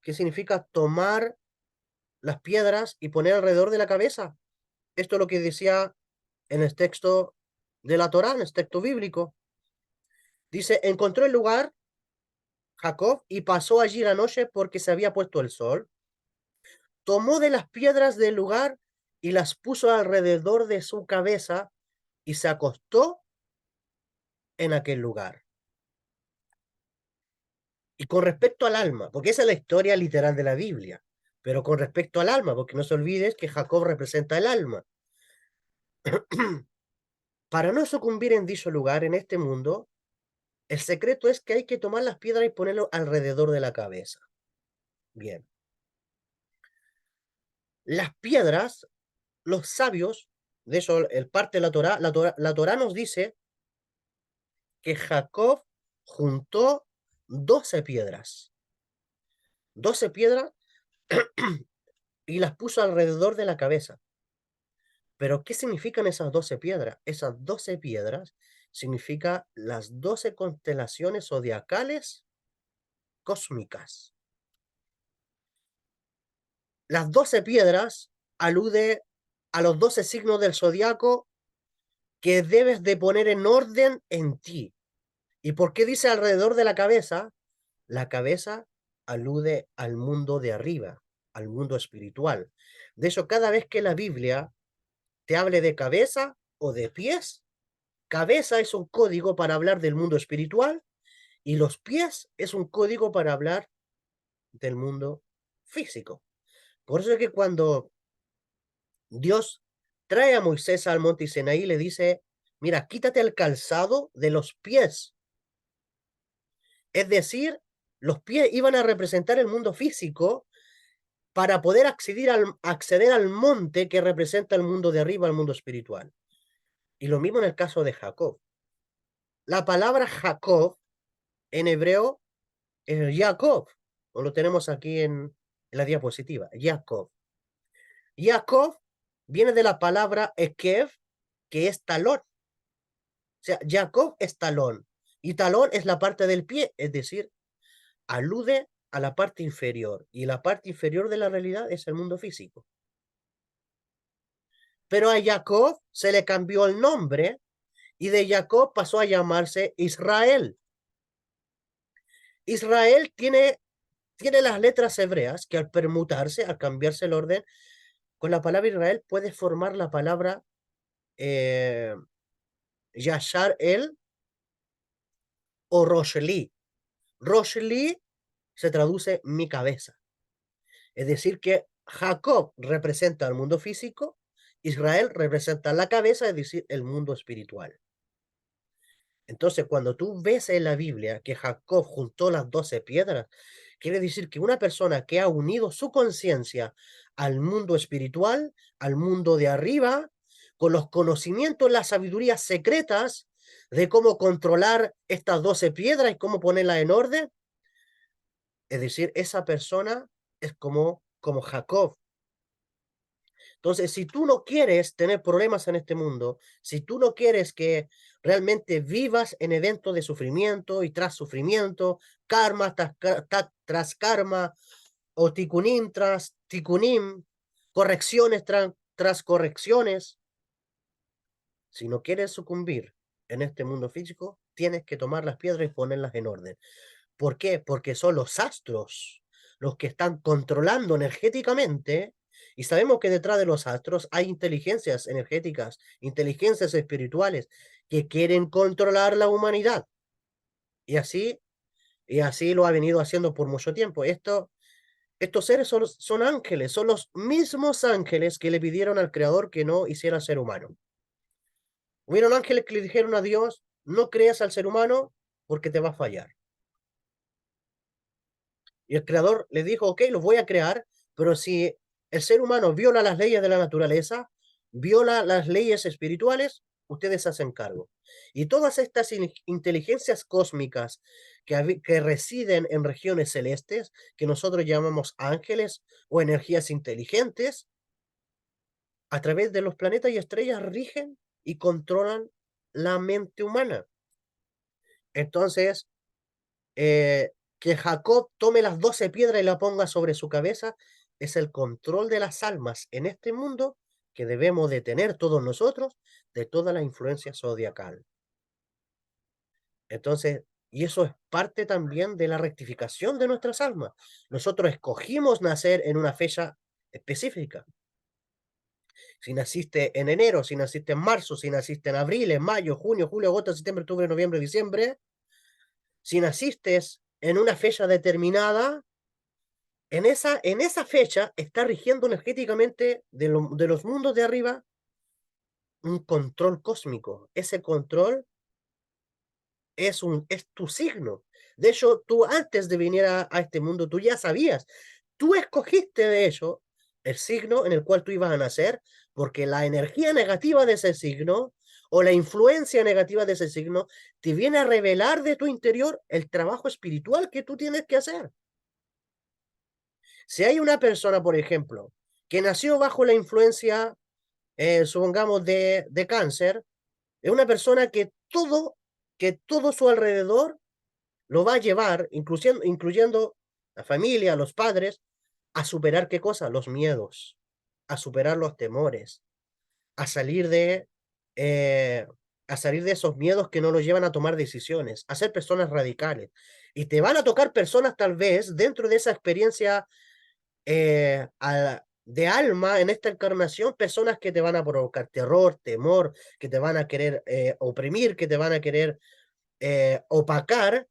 qué significa tomar las piedras y poner alrededor de la cabeza? Esto es lo que decía en el texto de la Torá, en el texto bíblico. Dice, encontró el lugar Jacob y pasó allí la noche porque se había puesto el sol. Tomó de las piedras del lugar y las puso alrededor de su cabeza y se acostó en aquel lugar. Y con respecto al alma, porque esa es la historia literal de la Biblia, pero con respecto al alma, porque no se olvides que Jacob representa el alma. Para no sucumbir en dicho lugar, en este mundo, el secreto es que hay que tomar las piedras y ponerlo alrededor de la cabeza. Bien. Las piedras, los sabios, de eso el parte de la Torá nos dice que Jacob juntó 12 piedras. 12 piedras y las puso alrededor de la cabeza. Pero, ¿qué significan esas 12 piedras? Esas 12 piedras significan las 12 constelaciones zodiacales cósmicas. Las 12 piedras alude a los 12 signos del zodiaco que debes de poner en orden en ti. ¿Y por qué dice alrededor de la cabeza? La cabeza alude al mundo de arriba, al mundo espiritual. De hecho, cada vez que la Biblia te hable de cabeza o de pies, cabeza es un código para hablar del mundo espiritual y los pies es un código para hablar del mundo físico. Por eso es que cuando Dios trae a Moisés al monte Sinaí, le dice, mira, quítate el calzado de los pies. Es decir, los pies iban a representar el mundo físico para poder acceder al monte que representa el mundo de arriba, el mundo espiritual. Y lo mismo en el caso de Jacob. La palabra Jacob en hebreo es Jacob, lo tenemos aquí en la diapositiva, Jacob. Jacob viene de la palabra Ekev, que es talón. O sea, Jacob es talón. Y talón es la parte del pie, es decir, alude a la parte inferior. Y la parte inferior de la realidad es el mundo físico. Pero a Jacob se le cambió el nombre y de Jacob pasó a llamarse Israel. Israel tiene las letras hebreas que al permutarse, al cambiarse el orden, Con la palabra Israel puedes formar la palabra eh, Yashar el o Roshli. Roshli se traduce mi cabeza. Es decir, que Jacob representa el mundo físico, Israel representa la cabeza, es decir, el mundo espiritual. Entonces, cuando tú ves en la Biblia que Jacob juntó las 12 piedras, quiere decir que una persona que ha unido su conciencia al mundo espiritual, al mundo de arriba, con los conocimientos, las sabidurías secretas de cómo controlar estas 12 piedras y cómo ponerlas en orden, es decir, esa persona es como Jacob. Entonces, si tú no quieres tener problemas en este mundo, si tú no quieres que realmente vivas en eventos de sufrimiento y tras sufrimiento, karma tras karma, o tikunim tras tikunim, correcciones tras correcciones, si no quieres sucumbir en este mundo físico, tienes que tomar las piedras y ponerlas en orden. ¿Por qué? Porque son los astros los que están controlando energéticamente, y sabemos que detrás de los astros hay inteligencias energéticas, inteligencias espirituales que quieren controlar la humanidad. Y así, y así lo ha venido haciendo por mucho tiempo. Estos seres son ángeles, son los mismos ángeles que le pidieron al Creador que no hiciera ser humano. Hubieron ángeles que le dijeron a Dios, no creas al ser humano porque te va a fallar. Y el creador le dijo, ok, los voy a crear, pero si el ser humano viola las leyes de la naturaleza, viola las leyes espirituales, ustedes hacen cargo. Y todas estas inteligencias cósmicas que residen en regiones celestes, que nosotros llamamos ángeles o energías inteligentes, a través de los planetas y estrellas rigen y controlan la mente humana. Entonces, que Jacob tome las 12 piedras y la ponga sobre su cabeza, es el control de las almas en este mundo que debemos de tener todos nosotros de toda la influencia zodiacal. Entonces, y eso es parte también de la rectificación de nuestras almas. Nosotros escogimos nacer en una fecha específica. Si naciste en enero, si naciste en marzo, si naciste en abril, en mayo, junio, julio, agosto, septiembre, octubre, noviembre, diciembre, si naciste en una fecha determinada, en esa fecha está rigiendo energéticamente de los mundos de arriba un control cósmico. Ese control es tu signo. De hecho, tú antes de venir a este mundo, tú ya sabías, tú escogiste de hecho el signo en el cual tú ibas a nacer, porque la energía negativa de ese signo o la influencia negativa de ese signo te viene a revelar de tu interior el trabajo espiritual que tú tienes que hacer. Si hay una persona, por ejemplo, que nació bajo la influencia, supongamos, de cáncer, es una persona que todo su alrededor lo va a llevar, incluyendo la familia, los padres, a superar qué cosa, los miedos, a superar los temores, a salir de, eh, a salir de esos miedos que no los llevan a tomar decisiones, a ser personas radicales. Y te van a tocar personas tal vez dentro de esa experiencia de alma en esta encarnación, personas que te van a provocar terror, temor, que te van a querer oprimir, que te van a querer opacar,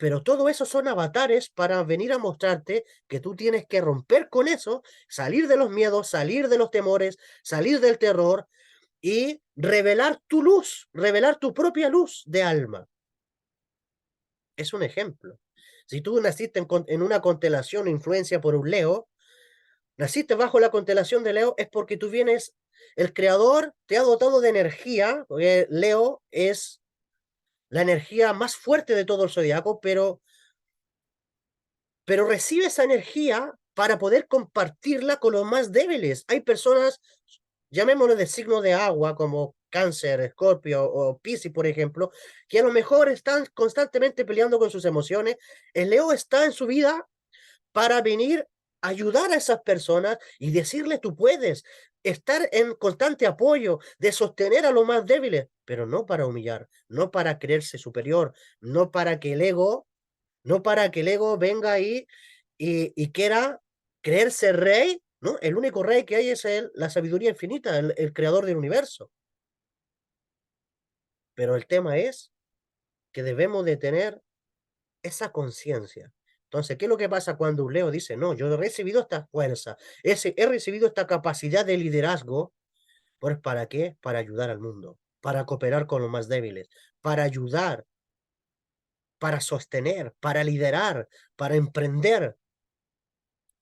pero todo eso son avatares para venir a mostrarte que tú tienes que romper con eso, salir de los miedos, salir de los temores, salir del terror y revelar tu luz, revelar tu propia luz de alma. Es un ejemplo. Si tú naciste en una constelación o influencia por un Leo, naciste bajo la constelación de Leo, es porque tú vienes, el creador te ha dotado de energía, porque Leo es la energía más fuerte de todo el zodiaco, pero recibe esa energía para poder compartirla con los más débiles. Hay personas, llamémoslo de signo de agua, como Cáncer, Escorpio o Piscis, por ejemplo, que a lo mejor están constantemente peleando con sus emociones. El Leo está en su vida para venir a ayudar a esas personas y decirle tú puedes, estar en constante apoyo, de sostener a los más débiles, pero no para humillar, no para creerse superior, no para que el ego, no para que el ego venga ahí y quiera creerse rey ¿no? El único rey que hay es la sabiduría infinita, el creador del universo. Pero el tema es que debemos de tener esa conciencia. Entonces, ¿qué es lo que pasa cuando un Leo dice, no, yo he recibido esta fuerza, he recibido esta capacidad de liderazgo? Pues ¿para qué? Para ayudar al mundo, para cooperar con los más débiles, para ayudar, para sostener, para liderar, para emprender,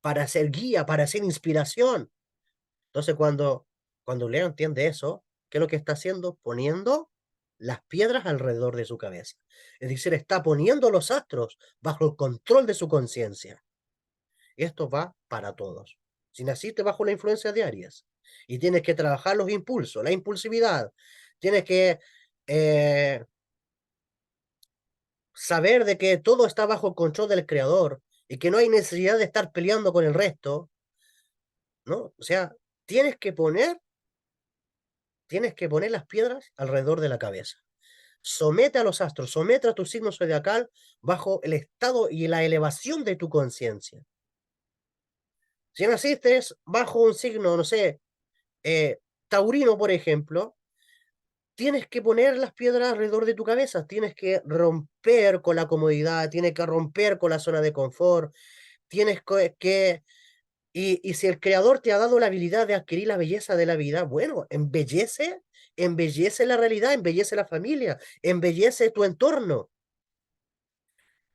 para ser guía, para ser inspiración. Entonces, cuando Leo entiende eso, ¿qué es lo que está haciendo? Poniendo las piedras alrededor de su cabeza. Es decir, está poniendo los astros bajo el control de su conciencia. Esto va para todos. Si naciste bajo la influencia de Aries y tienes que trabajar los impulsos, la impulsividad, tienes que eh, saber de que todo está bajo el control del creador y que no hay necesidad de estar peleando con el resto, ¿no? O sea, tienes que poner, tienes que poner las piedras alrededor de la cabeza. Somete a los astros, somete a tu signo zodiacal bajo el estado y la elevación de tu conciencia. Si naciste bajo un signo, no sé, taurino, por ejemplo, tienes que poner las piedras alrededor de tu cabeza, tienes que romper con la comodidad, tienes que romper con la zona de confort, tienes que y si el creador te ha dado la habilidad de adquirir la belleza de la vida, bueno, embellece la realidad, embellece la familia, embellece tu entorno.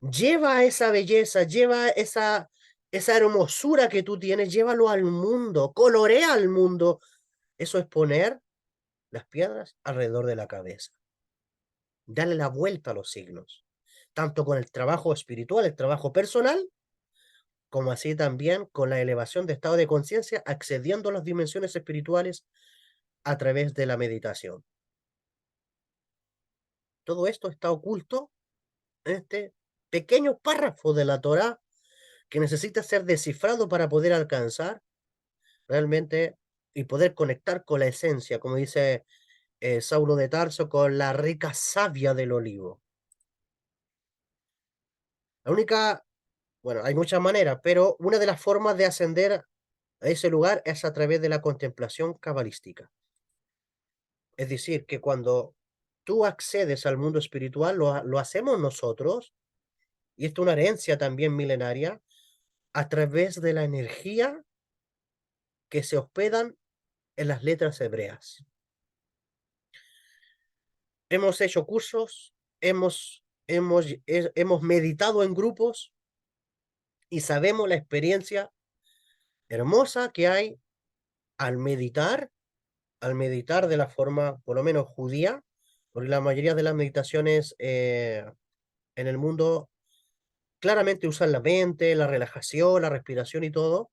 Lleva esa belleza, lleva esa hermosura que tú tienes, llévalo al mundo, colorea al mundo. Eso es poner las piedras alrededor de la cabeza. Dale la vuelta a los signos, tanto con el trabajo espiritual, el trabajo personal, como así también con la elevación de estado de conciencia, accediendo a las dimensiones espirituales a través de la meditación. Todo esto está oculto en este pequeño párrafo de la Torá que necesita ser descifrado para poder alcanzar realmente y poder conectar con la esencia, como dice Saulo de Tarso, con la rica savia del olivo. La única, bueno, hay muchas maneras, pero una de las formas de ascender a ese lugar es a través de la contemplación cabalística. Es decir, que cuando tú accedes al mundo espiritual, lo hacemos nosotros, y esto es una herencia también milenaria, a través de la energía que se hospedan en las letras hebreas. Hemos hecho cursos, hemos meditado en grupos y sabemos la experiencia hermosa que hay al meditar, al meditar de la forma, por lo menos judía, porque la mayoría de las meditaciones en el mundo claramente usan la mente, la relajación, la respiración y todo,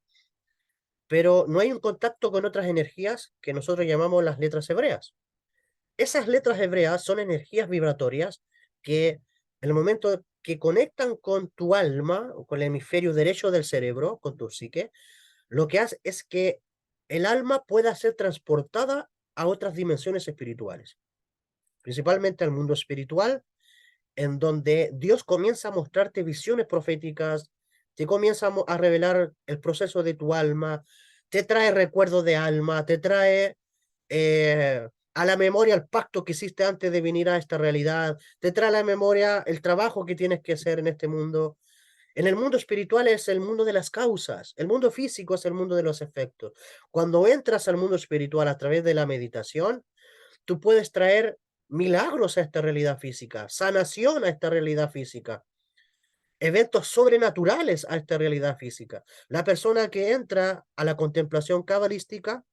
pero no hay un contacto con otras energías que nosotros llamamos las letras hebreas. Esas letras hebreas son energías vibratorias que en el momento que conectan con tu alma o con el hemisferio derecho del cerebro, con tu psique, lo que hace es que el alma pueda ser transportada a otras dimensiones espirituales, principalmente al mundo espiritual, en donde Dios comienza a mostrarte visiones proféticas, te comienza a revelar el proceso de tu alma, te trae recuerdos de alma, te trae a la memoria el pacto que hiciste antes de venir a esta realidad, te trae a la memoria el trabajo que tienes que hacer en este mundo. En el mundo espiritual es el mundo de las causas, el mundo físico es el mundo de los efectos. Cuando entras al mundo espiritual a través de la meditación, tú puedes traer milagros a esta realidad física, sanación a esta realidad física, eventos sobrenaturales a esta realidad física. La persona que entra a la contemplación cabalística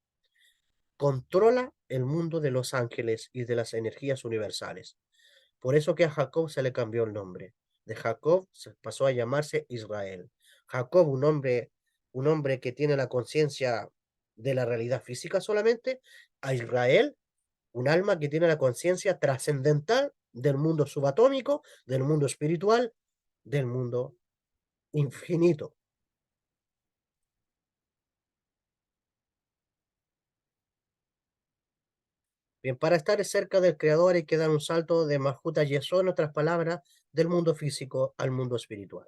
controla el mundo de los ángeles y de las energías universales. Por eso que a Jacob se le cambió el nombre. De Jacob se pasó a llamarse Israel. Jacob, un hombre que tiene la conciencia de la realidad física solamente, a Israel, un alma que tiene la conciencia trascendental del mundo subatómico, del mundo espiritual, del mundo infinito. Bien, para estar cerca del Creador hay que dar un salto de Malhut a Yesod, en otras palabras, del mundo físico al mundo espiritual.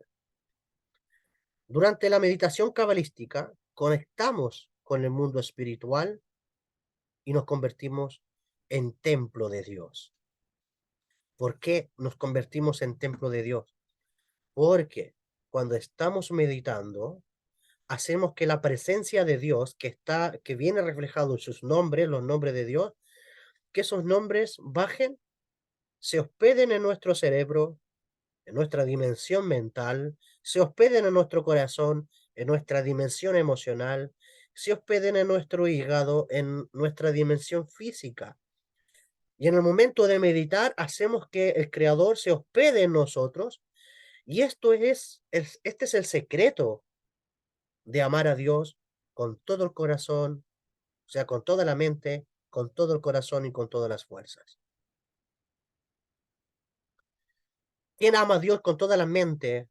Durante la meditación cabalística, conectamos con el mundo espiritual y nos convertimos en templo de Dios. ¿Por qué nos convertimos en templo de Dios? Porque cuando estamos meditando, hacemos que la presencia de Dios, que viene reflejado en sus nombres, los nombres de Dios, que esos nombres bajen, se hospeden en nuestro cerebro, en nuestra dimensión mental, se hospeden en nuestro corazón, en nuestra dimensión emocional, se hospeden en nuestro hígado, en nuestra dimensión física. Y en el momento de meditar, hacemos que el Creador se hospede en nosotros. Y este es el secreto de amar a Dios con todo el corazón, o sea, con toda la mente, con todo el corazón y con todas las fuerzas. ¿Quién ama a Dios con toda la mente,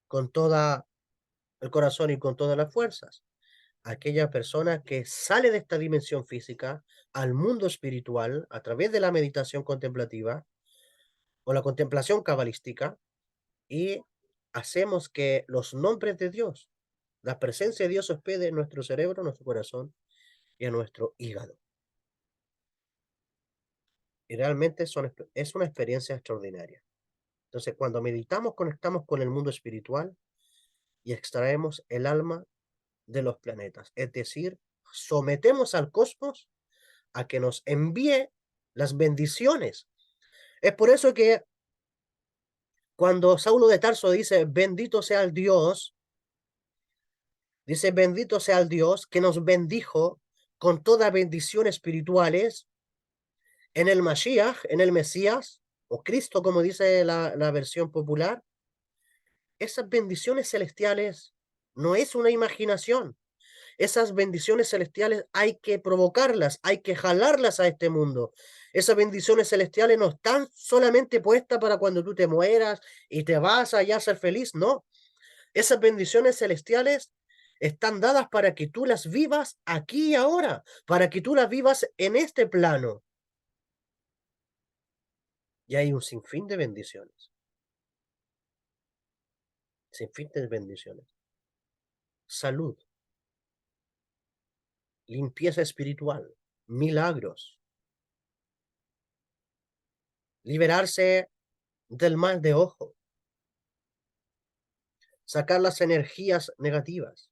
con todo el corazón y con todas las fuerzas? Aquella persona que sale de esta dimensión física al mundo espiritual a través de la meditación contemplativa o la contemplación cabalística y hacemos que los nombres de Dios, la presencia de Dios se hospede en nuestro cerebro, en nuestro corazón y en nuestro hígado. Y realmente es una experiencia extraordinaria. Entonces, cuando meditamos, conectamos con el mundo espiritual y extraemos el alma de los planetas. Es decir, sometemos al cosmos a que nos envíe las bendiciones. Es por eso que cuando Saulo de Tarso dice, bendito sea el Dios, dice, bendito sea el Dios que nos bendijo con toda bendición espirituales en el Mashiach, en el Mesías, o Cristo, como dice la versión popular. Esas bendiciones celestiales no es una imaginación. Esas bendiciones celestiales hay que provocarlas, hay que jalarlas a este mundo. Esas bendiciones celestiales no están solamente puestas para cuando tú te mueras y te vas allá a ser feliz, no. Esas bendiciones celestiales están dadas para que tú las vivas aquí y ahora, para que tú las vivas en este plano. Y hay un sinfín de bendiciones, sinfín de bendiciones. Salud, limpieza espiritual, milagros, liberarse del mal de ojo, sacar las energías negativas.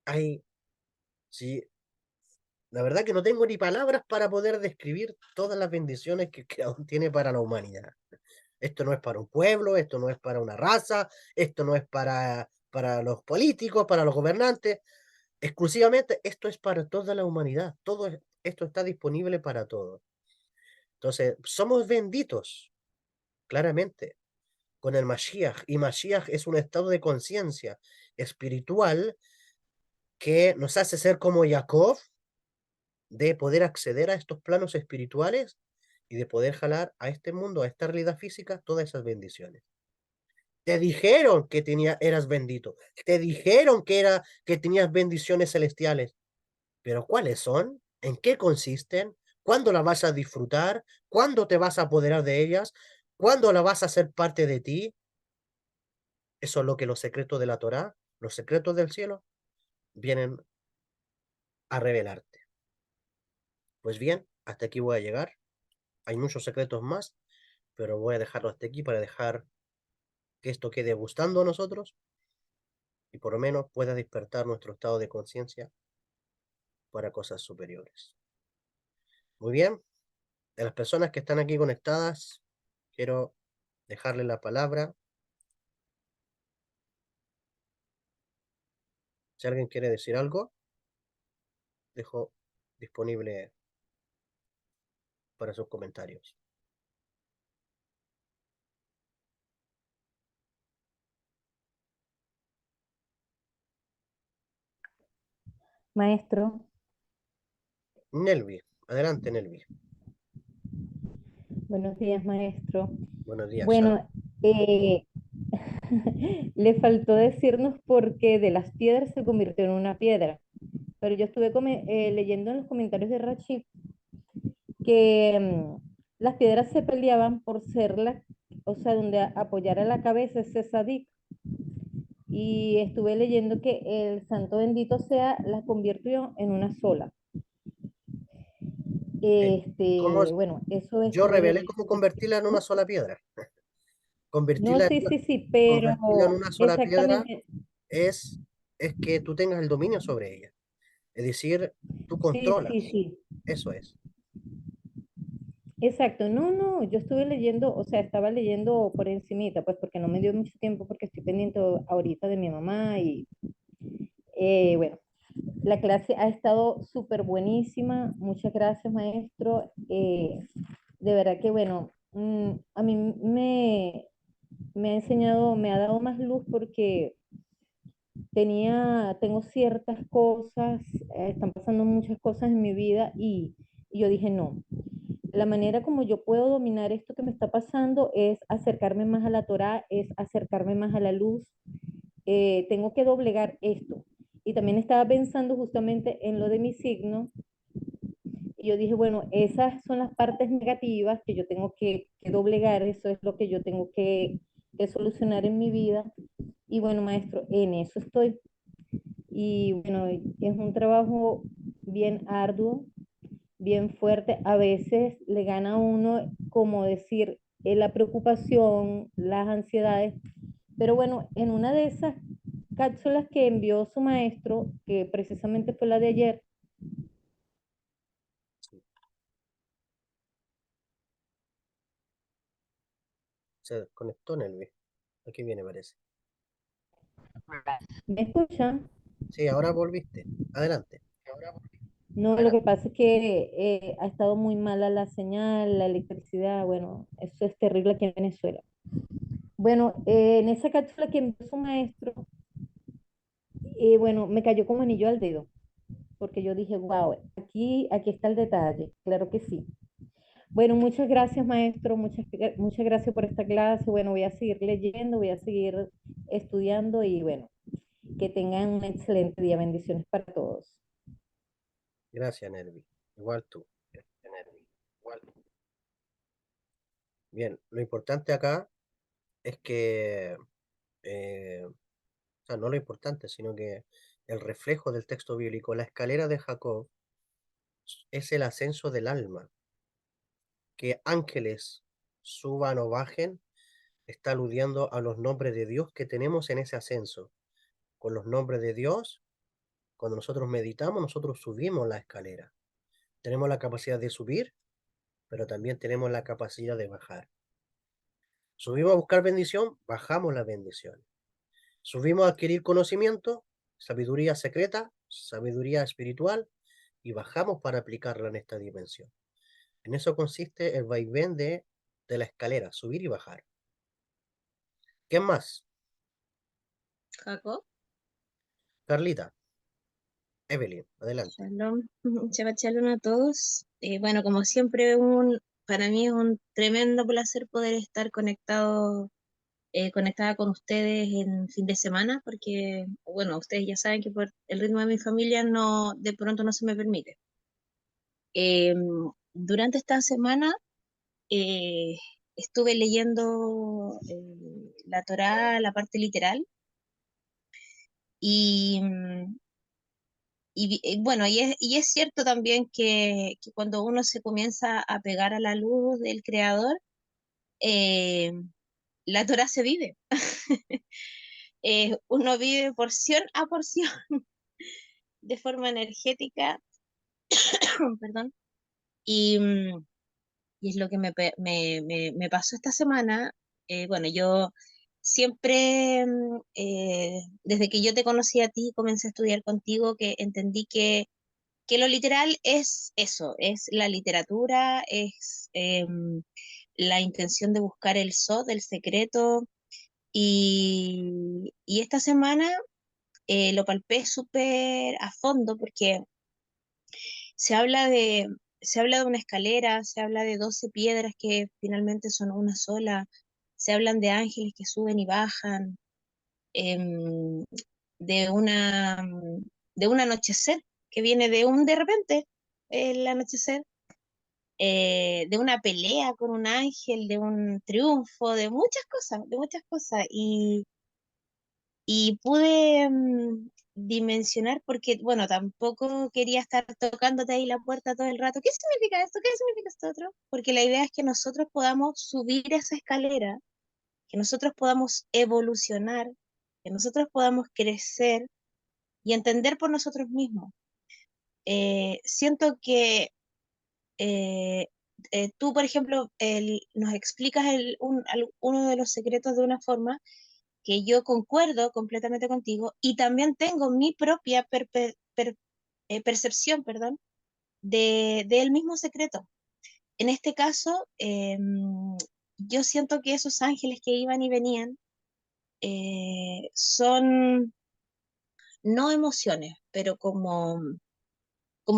Hay, sí, la verdad que no tengo ni palabras para poder describir todas las bendiciones que aún tiene para la humanidad. Esto no es para un pueblo, esto no es para una raza, esto no es para los políticos, para los gobernantes. Exclusivamente esto es para toda la humanidad. Esto está disponible para todos. Entonces, somos benditos, claramente, con el Mashiach. Y Mashiach es un estado de conciencia espiritual que nos hace ser como Jacob, de poder acceder a estos planos espirituales y de poder jalar a este mundo, a esta realidad física, todas esas bendiciones. Te dijeron que eras bendito, te dijeron que tenías bendiciones celestiales, pero ¿cuáles son? ¿En qué consisten? ¿Cuándo las vas a disfrutar? ¿Cuándo te vas a apoderar de ellas? ¿Cuándo la vas a hacer parte de ti? Eso es lo que los secretos de la Torá, los secretos del cielo, vienen a revelarte. Pues bien, hasta aquí voy a llegar. Hay muchos secretos más, pero voy a dejarlo hasta aquí para dejar que esto quede gustando a nosotros y por lo menos pueda despertar nuestro estado de conciencia para cosas superiores. Muy bien, de las personas que están aquí conectadas, quiero dejarle la palabra. Si alguien quiere decir algo, dejo disponible para sus comentarios. Maestro, Nelvi, adelante Nelvi. buenos días, maestro. Buenos días, Sara. Bueno, eh, le faltó decirnos por qué de las piedras se convirtió en una piedra, pero yo estuve leyendo en los comentarios de Rachid que las piedras se peleaban por ser o sea, donde apoyara la cabeza ese sadik. y estuve leyendo que el santo bendito sea la convirtió en una sola. Eh, ¿Cómo Bueno, eso yo estuve revelé cómo leyendo. convertirla en una sola piedra? No, Convertirla, sí, sí, sí, pero convertirla en una sola piedra exactamente, es, es que tú tengas el dominio sobre ella. Es decir, tú sí, sí, controlas. sí. Eso es. Exacto, no, no, yo estuve leyendo, o sea, estaba leyendo por encimita, pues porque no me dio mucho tiempo porque estoy pendiente ahorita de mi mamá y bueno, la clase ha estado súper buenísima, muchas gracias maestro, de verdad que bueno, a mí me ha enseñado, me ha dado más luz porque tengo ciertas cosas, están pasando muchas cosas en mi vida y yo dije no. La manera como yo puedo dominar esto que me está pasando es acercarme más a la Torá, es acercarme más a la luz. Tengo que doblegar esto. Y también estaba pensando justamente en lo de mi signo. Y yo dije, bueno, esas son las partes negativas que yo tengo que doblegar, eso es lo que yo tengo que solucionar en mi vida. Y bueno, maestro, en eso estoy. Y bueno, es un trabajo bien arduo, bien fuerte. A veces le gana a uno, como decir, la preocupación, las ansiedades. Pero bueno, en una de esas cápsulas que envió su maestro, que precisamente fue la de ayer, Sí. Se desconectó Nelvi. Aquí viene, parece. ¿me escuchan? Sí, ahora volviste. Adelante. No, lo que pasa es que ha estado muy mala la señal, la electricidad, bueno, eso es terrible aquí en Venezuela. Bueno, en esa cápsula que envió su maestro, bueno, me cayó como anillo al dedo, porque yo dije, wow, aquí está el detalle, claro que sí. Bueno, muchas gracias, maestro, muchas gracias por esta clase. Bueno, voy a seguir leyendo, voy a seguir estudiando y bueno, que tengan un excelente día. Bendiciones para todos. Gracias, Nelvi. Igual tú. Bien, lo importante acá es que, o sea, no lo importante, sino que el reflejo del texto bíblico, la escalera de Jacob, es el ascenso del alma. Que ángeles suban o bajen, está aludiendo a los nombres de Dios que tenemos en ese ascenso. Con los nombres de Dios, cuando nosotros meditamos, nosotros subimos la escalera. Tenemos la capacidad de subir, pero también tenemos la capacidad de bajar. Subimos a buscar bendición, bajamos la bendición. Subimos a adquirir conocimiento, sabiduría secreta, sabiduría espiritual, y bajamos para aplicarla en esta dimensión. En eso consiste el vaivén de la escalera, subir y bajar. ¿Qué más? Jacob, Carlita, Evelyn, adelante. shalom, Shabbat shalom a todos. Bueno, como siempre, para mí es un tremendo placer poder estar conectada con ustedes en fin de semana, porque, bueno, ustedes ya saben que por el ritmo de mi familia no, de pronto no se me permite. Eh, Durante esta semana eh, estuve leyendo la Torá, la parte literal, y bueno, y es cierto también que cuando uno se comienza a pegar a la luz del Creador, eh, la Torah se vive. Uno vive porción a porción de forma energética, perdón, y, y es lo que me pasó esta semana. Bueno, yo siempre, desde que yo te conocí a ti, comencé a estudiar contigo, que entendí que lo literal es eso, es la literatura, es la intención de buscar el sod, el secreto, y esta semana lo palpé súper a fondo porque se habla de, se habla de una escalera, se habla de 12 piedras que finalmente son una sola, se hablan de ángeles que suben y bajan, em, de una, de un anochecer que viene de repente, el anochecer, de una pelea con un ángel, de un triunfo, de muchas cosas, y pude dimensionar porque, bueno, tampoco quería estar tocándote ahí la puerta todo el rato. ¿Qué significa esto? ¿Qué significa esto otro? Porque la idea es que nosotros podamos subir esa escalera, que nosotros podamos evolucionar, que nosotros podamos crecer y entender por nosotros mismos. Siento que eh, tú, por ejemplo, nos explicas uno de los secretos de una forma que yo concuerdo completamente contigo y también tengo mi propia percepción, perdón, del mismo secreto. En este caso, yo siento que esos ángeles que iban y venían son no emociones, pero como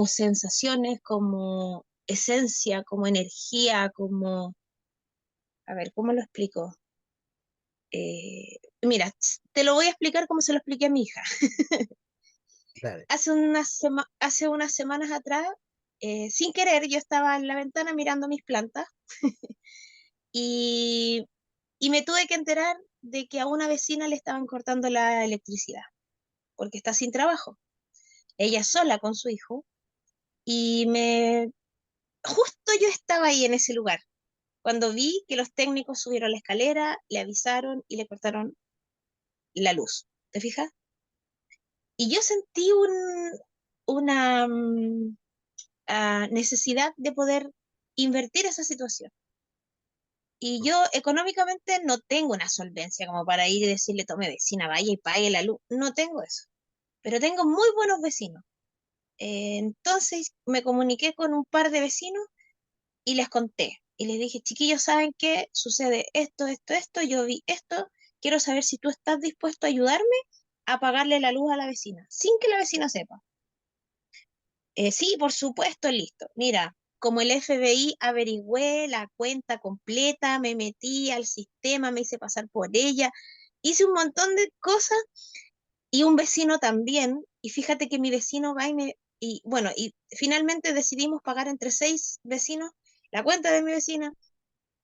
sensaciones, como esencia, como energía, como, a ver, ¿cómo lo explico? Mira, te lo voy a explicar como se lo expliqué a mi hija. Dale. Hace unas semanas atrás, sin querer, yo estaba en la ventana mirando mis plantas y, y me tuve que enterar de que a una vecina le estaban cortando la electricidad porque está sin trabajo. Ella sola con su hijo y justo yo estaba ahí en ese lugar cuando vi que los técnicos subieron la escalera, le avisaron y le cortaron la luz. ¿Te fijas? Y yo sentí una necesidad de poder invertir esa situación. Y yo económicamente no tengo una solvencia como para ir y decirle, tome vecina, vaya y pague la luz. No tengo eso. Pero tengo muy buenos vecinos. Entonces me comuniqué con un par de vecinos y les conté. Y les dije, chiquillos, ¿saben qué? Sucede esto, esto, esto, yo vi esto. Quiero saber si tú estás dispuesto a ayudarme a pagarle la luz a la vecina, sin que la vecina sepa. Sí, por supuesto, listo. Mira, como el FBI averigüé la cuenta completa, me metí al sistema, me hice pasar por ella, hice un montón de cosas y un vecino también. Y fíjate que mi vecino va y bueno, y finalmente decidimos pagar entre 6 vecinos la cuenta de mi vecina.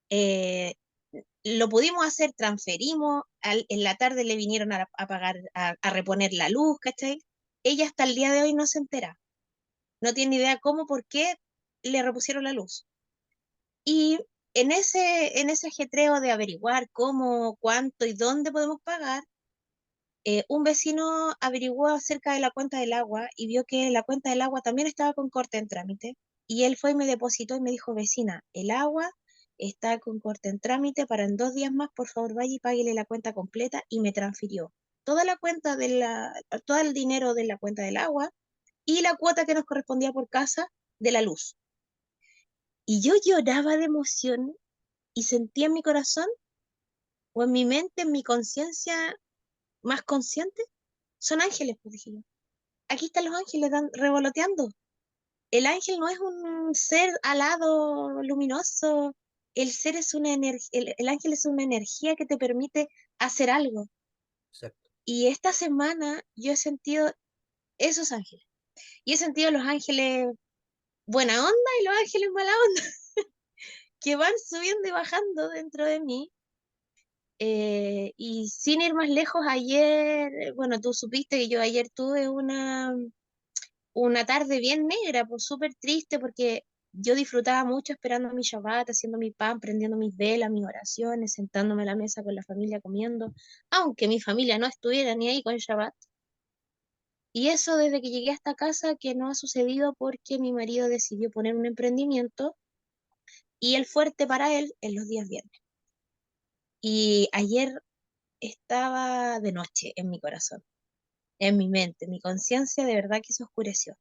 Eh, lo pudimos hacer, transferimos, en la tarde le vinieron a pagar, a reponer la luz, ¿cachai? Ella hasta el día de hoy no se entera, no tiene idea cómo, por qué le repusieron la luz. Y en ese ajetreo de averiguar cómo, cuánto y dónde podemos pagar, un vecino averiguó acerca de la cuenta del agua y vio que la cuenta del agua también estaba con corte en trámite. Y él fue y me depositó y me dijo, vecina, el agua está con corte en trámite para en 2 días más, por favor vaya y páguele la cuenta completa y me transfirió toda la cuenta todo el dinero de la cuenta del agua y la cuota que nos correspondía por casa de la luz. Y yo lloraba de emoción y sentía en mi corazón o en mi mente, en mi conciencia más consciente, son ángeles, pues dije yo. Aquí están los ángeles revoloteando. El ángel no es un ser alado, luminoso. El ser es una energía, el ángel es una energía que te permite hacer algo. Exacto. Y esta semana yo he sentido esos ángeles. Y he sentido los ángeles buena onda y los ángeles mala onda, que van subiendo y bajando dentro de mí. Y sin ir más lejos, ayer, bueno, tú supiste que yo ayer tuve una tarde bien negra, pues súper triste porque yo disfrutaba mucho esperando mi Shabbat, haciendo mi pan, prendiendo mis velas, mis oraciones, sentándome a la mesa con la familia comiendo, aunque mi familia no estuviera ni ahí con Shabbat. Y eso desde que llegué a esta casa que no ha sucedido porque mi marido decidió poner un emprendimiento y el fuerte para él en los días viernes. Y ayer estaba de noche en mi corazón, en mi mente, mi conciencia de verdad que se oscureció.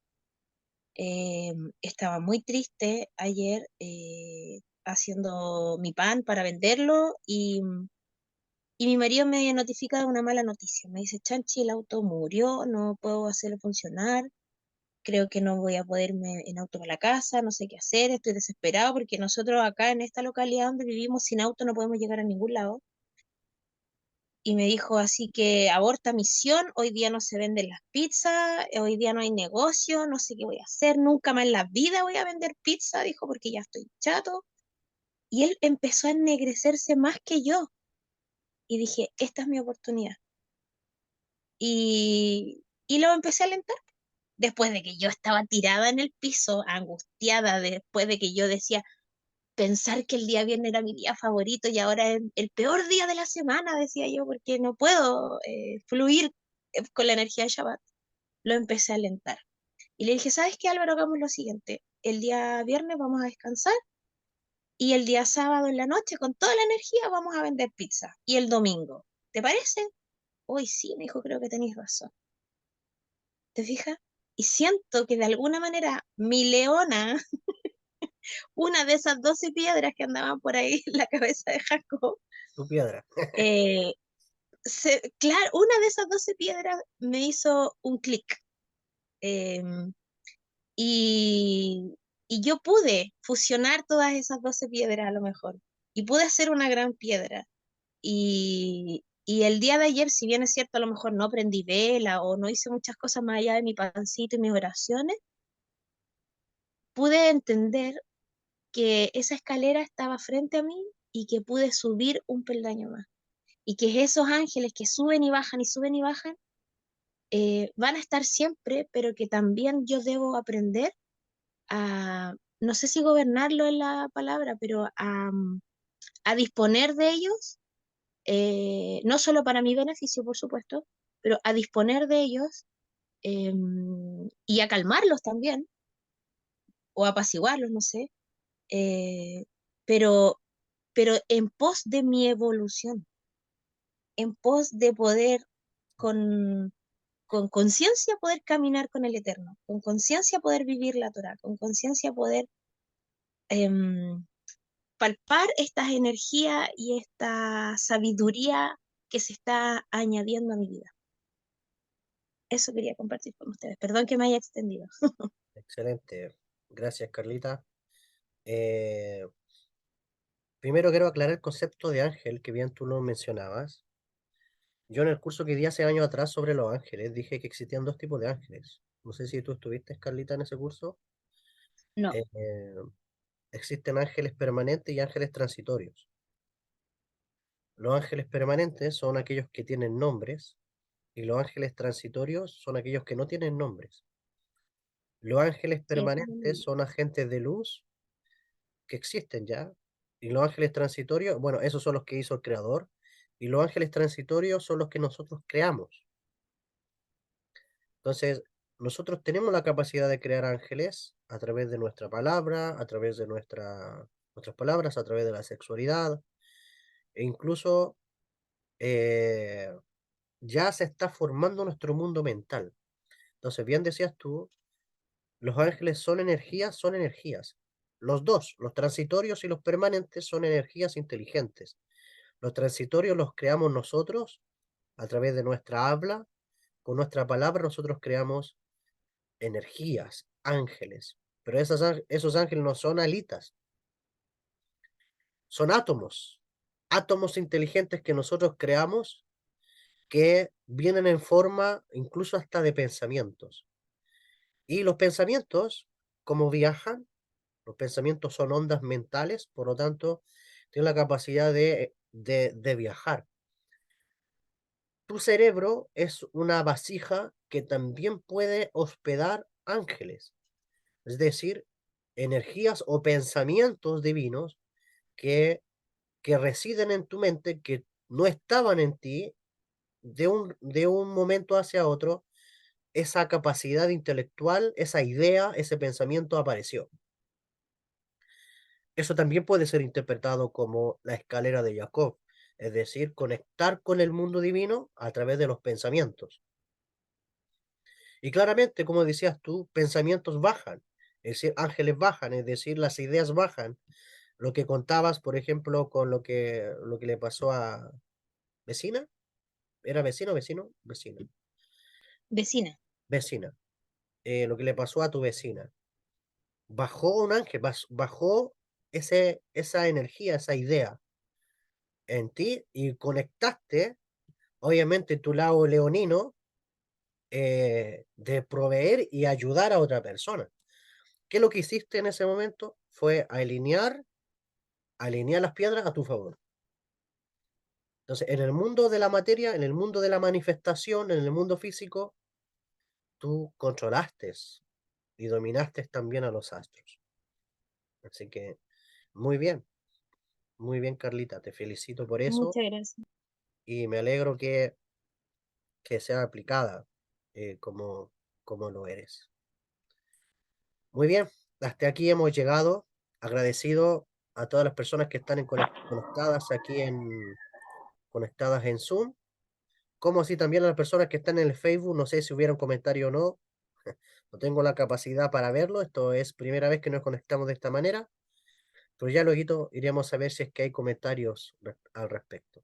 Estaba muy triste ayer haciendo mi pan para venderlo y mi marido me notifica de una mala noticia. Me dice, Chanchi, el auto murió, no puedo hacerlo funcionar, creo que no voy a poder irme en auto para la casa, no sé qué hacer, estoy desesperado porque nosotros acá en esta localidad donde vivimos sin auto no podemos llegar a ningún lado. Y me dijo así que aborta misión, hoy día no se venden las pizzas, hoy día no hay negocio, no sé qué voy a hacer, nunca más en la vida voy a vender pizza, dijo, porque ya estoy chato. Y él empezó a ennegrecerse más que yo. Y dije, esta es mi oportunidad. y lo empecé a alentar. Después de que yo estaba tirada en el piso, angustiada, después de que yo decía, pensar que el día viernes era mi día favorito y ahora es el peor día de la semana, decía yo, porque no puedo fluir con la energía de Shabbat. Lo empecé a alentar. Y le dije, ¿sabes qué, Álvaro? Hagamos lo siguiente. El día viernes vamos a descansar y el día sábado en la noche, con toda la energía, vamos a vender pizza. Y el domingo, ¿te parece? Hoy sí, me dijo, creo que tenéis razón. ¿Te fijas? Y siento que de alguna manera mi leona, una de esas 12 piedras que andaban por ahí en la cabeza de Jacob, Tu piedra. eh, claro, una de esas 12 piedras me hizo un clic. em, y, y yo pude fusionar todas esas 12 piedras a lo mejor. Y pude hacer una gran piedra. Y el día de ayer, si bien es cierto, a lo mejor no prendí vela o no hice muchas cosas más allá de mi pancito y mis oraciones, pude entender que esa escalera estaba frente a mí y que pude subir un peldaño más. Y que esos ángeles que suben y bajan y suben y bajan, van a estar siempre, pero que también yo debo aprender a, no sé si gobernarlo es la palabra, pero a disponer de ellos, no solo para mi beneficio, por supuesto, pero a disponer de ellos y a calmarlos también, o apaciguarlos, no sé, eh, pero, pero en pos de mi evolución, en pos de poder con conciencia poder caminar con el Eterno, con conciencia poder vivir la Torah, con conciencia poder em, palpar estas energías y esta sabiduría que se está añadiendo a mi vida. Eso quería compartir con ustedes. Perdón que me haya extendido. Excelente. Gracias, Carlita. Eh, Primero quiero aclarar el concepto de ángel, que bien tú lo mencionabas. Yo en el curso que di hace años atrás sobre los ángeles dije que existían dos tipos de ángeles. No sé si tú estuviste, Carlita, en ese curso. No, Eh, Existen ángeles permanentes y ángeles transitorios. Los ángeles permanentes son aquellos que tienen nombres y los ángeles transitorios son aquellos que no tienen nombres. Los ángeles sí, eso permanentes son agentes de luz que existen ya, y los ángeles transitorios, bueno, esos son los que hizo el creador, y los ángeles transitorios son los que nosotros creamos. Entonces, nosotros tenemos la capacidad de crear ángeles a través de nuestra palabra, a través de nuestras palabras, a través de la sexualidad, e incluso eh, ya se está formando nuestro mundo mental. Entonces, bien decías tú, los ángeles son energías, son energías. Los dos, los transitorios y los permanentes, son energías inteligentes. Los transitorios los creamos nosotros a través de nuestra habla. Con nuestra palabra nosotros creamos energías, ángeles. Pero esos ángeles no son alitas, son átomos. Átomos inteligentes que nosotros creamos que vienen en forma incluso hasta de pensamientos. Y los pensamientos, como viajan, los pensamientos son ondas mentales, por lo tanto, tienen la capacidad de viajar. Tu cerebro es una vasija que también puede hospedar ángeles, es decir, energías o pensamientos divinos que, que residen en tu mente, que no estaban en ti de un momento hacia otro. Esa capacidad intelectual, esa idea, ese pensamiento apareció. Eso también puede ser interpretado como la escalera de Jacob, es decir, conectar con el mundo divino a través de los pensamientos. Y claramente, como decías tú, pensamientos bajan, es decir, ángeles bajan, es decir, las ideas bajan. Lo que contabas, por ejemplo, con lo que le pasó a vecina, ¿era vecino, vecino? Vecina, vecina. vecina. Lo que le pasó a tu vecina. Bajó un ángel, bajó esa energía, esa idea en ti y conectaste, obviamente, tu lado leonino de proveer y ayudar a otra persona. ¿Qué lo que hiciste en ese momento? Fue alinear las piedras a tu favor. Entonces, en el mundo de la materia, en el mundo de la manifestación, en el mundo físico, tú controlaste y dominaste también a los astros. Así que, muy bien, Carlita, te felicito por eso Muchas gracias. y me alegro que sea aplicada como lo eres. Muy bien, hasta aquí hemos llegado. Agradecido a todas las personas que están conectadas aquí conectadas en Zoom, como así también a las personas que están en el Facebook. No sé si hubiera un comentario o no. No tengo la capacidad para verlo. Esto es primera vez que nos conectamos de esta manera. Pero ya luego iremos a ver si es que hay comentarios al respecto.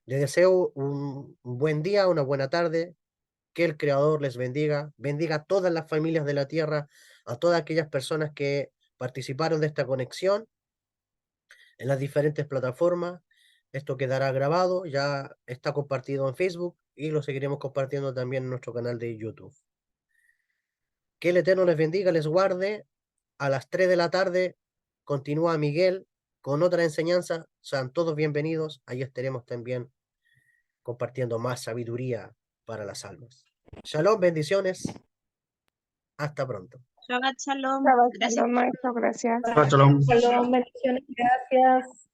Les deseo un buen día, una buena tarde. Que el Creador les bendiga, bendiga a todas las familias de la tierra, a todas aquellas personas que participaron de esta conexión en las diferentes plataformas. Esto quedará grabado, ya está compartido en Facebook y lo seguiremos compartiendo también en nuestro canal de YouTube. Que el Eterno les bendiga, les guarde. A las 3 de la tarde continúa Miguel con otra enseñanza. Sean todos bienvenidos. Ahí estaremos también compartiendo más sabiduría para las almas. Shalom, bendiciones. Hasta pronto. Shabbat shalom. Shabbat Gracias. shalom, maestro, gracias. Shalom, bendiciones, gracias.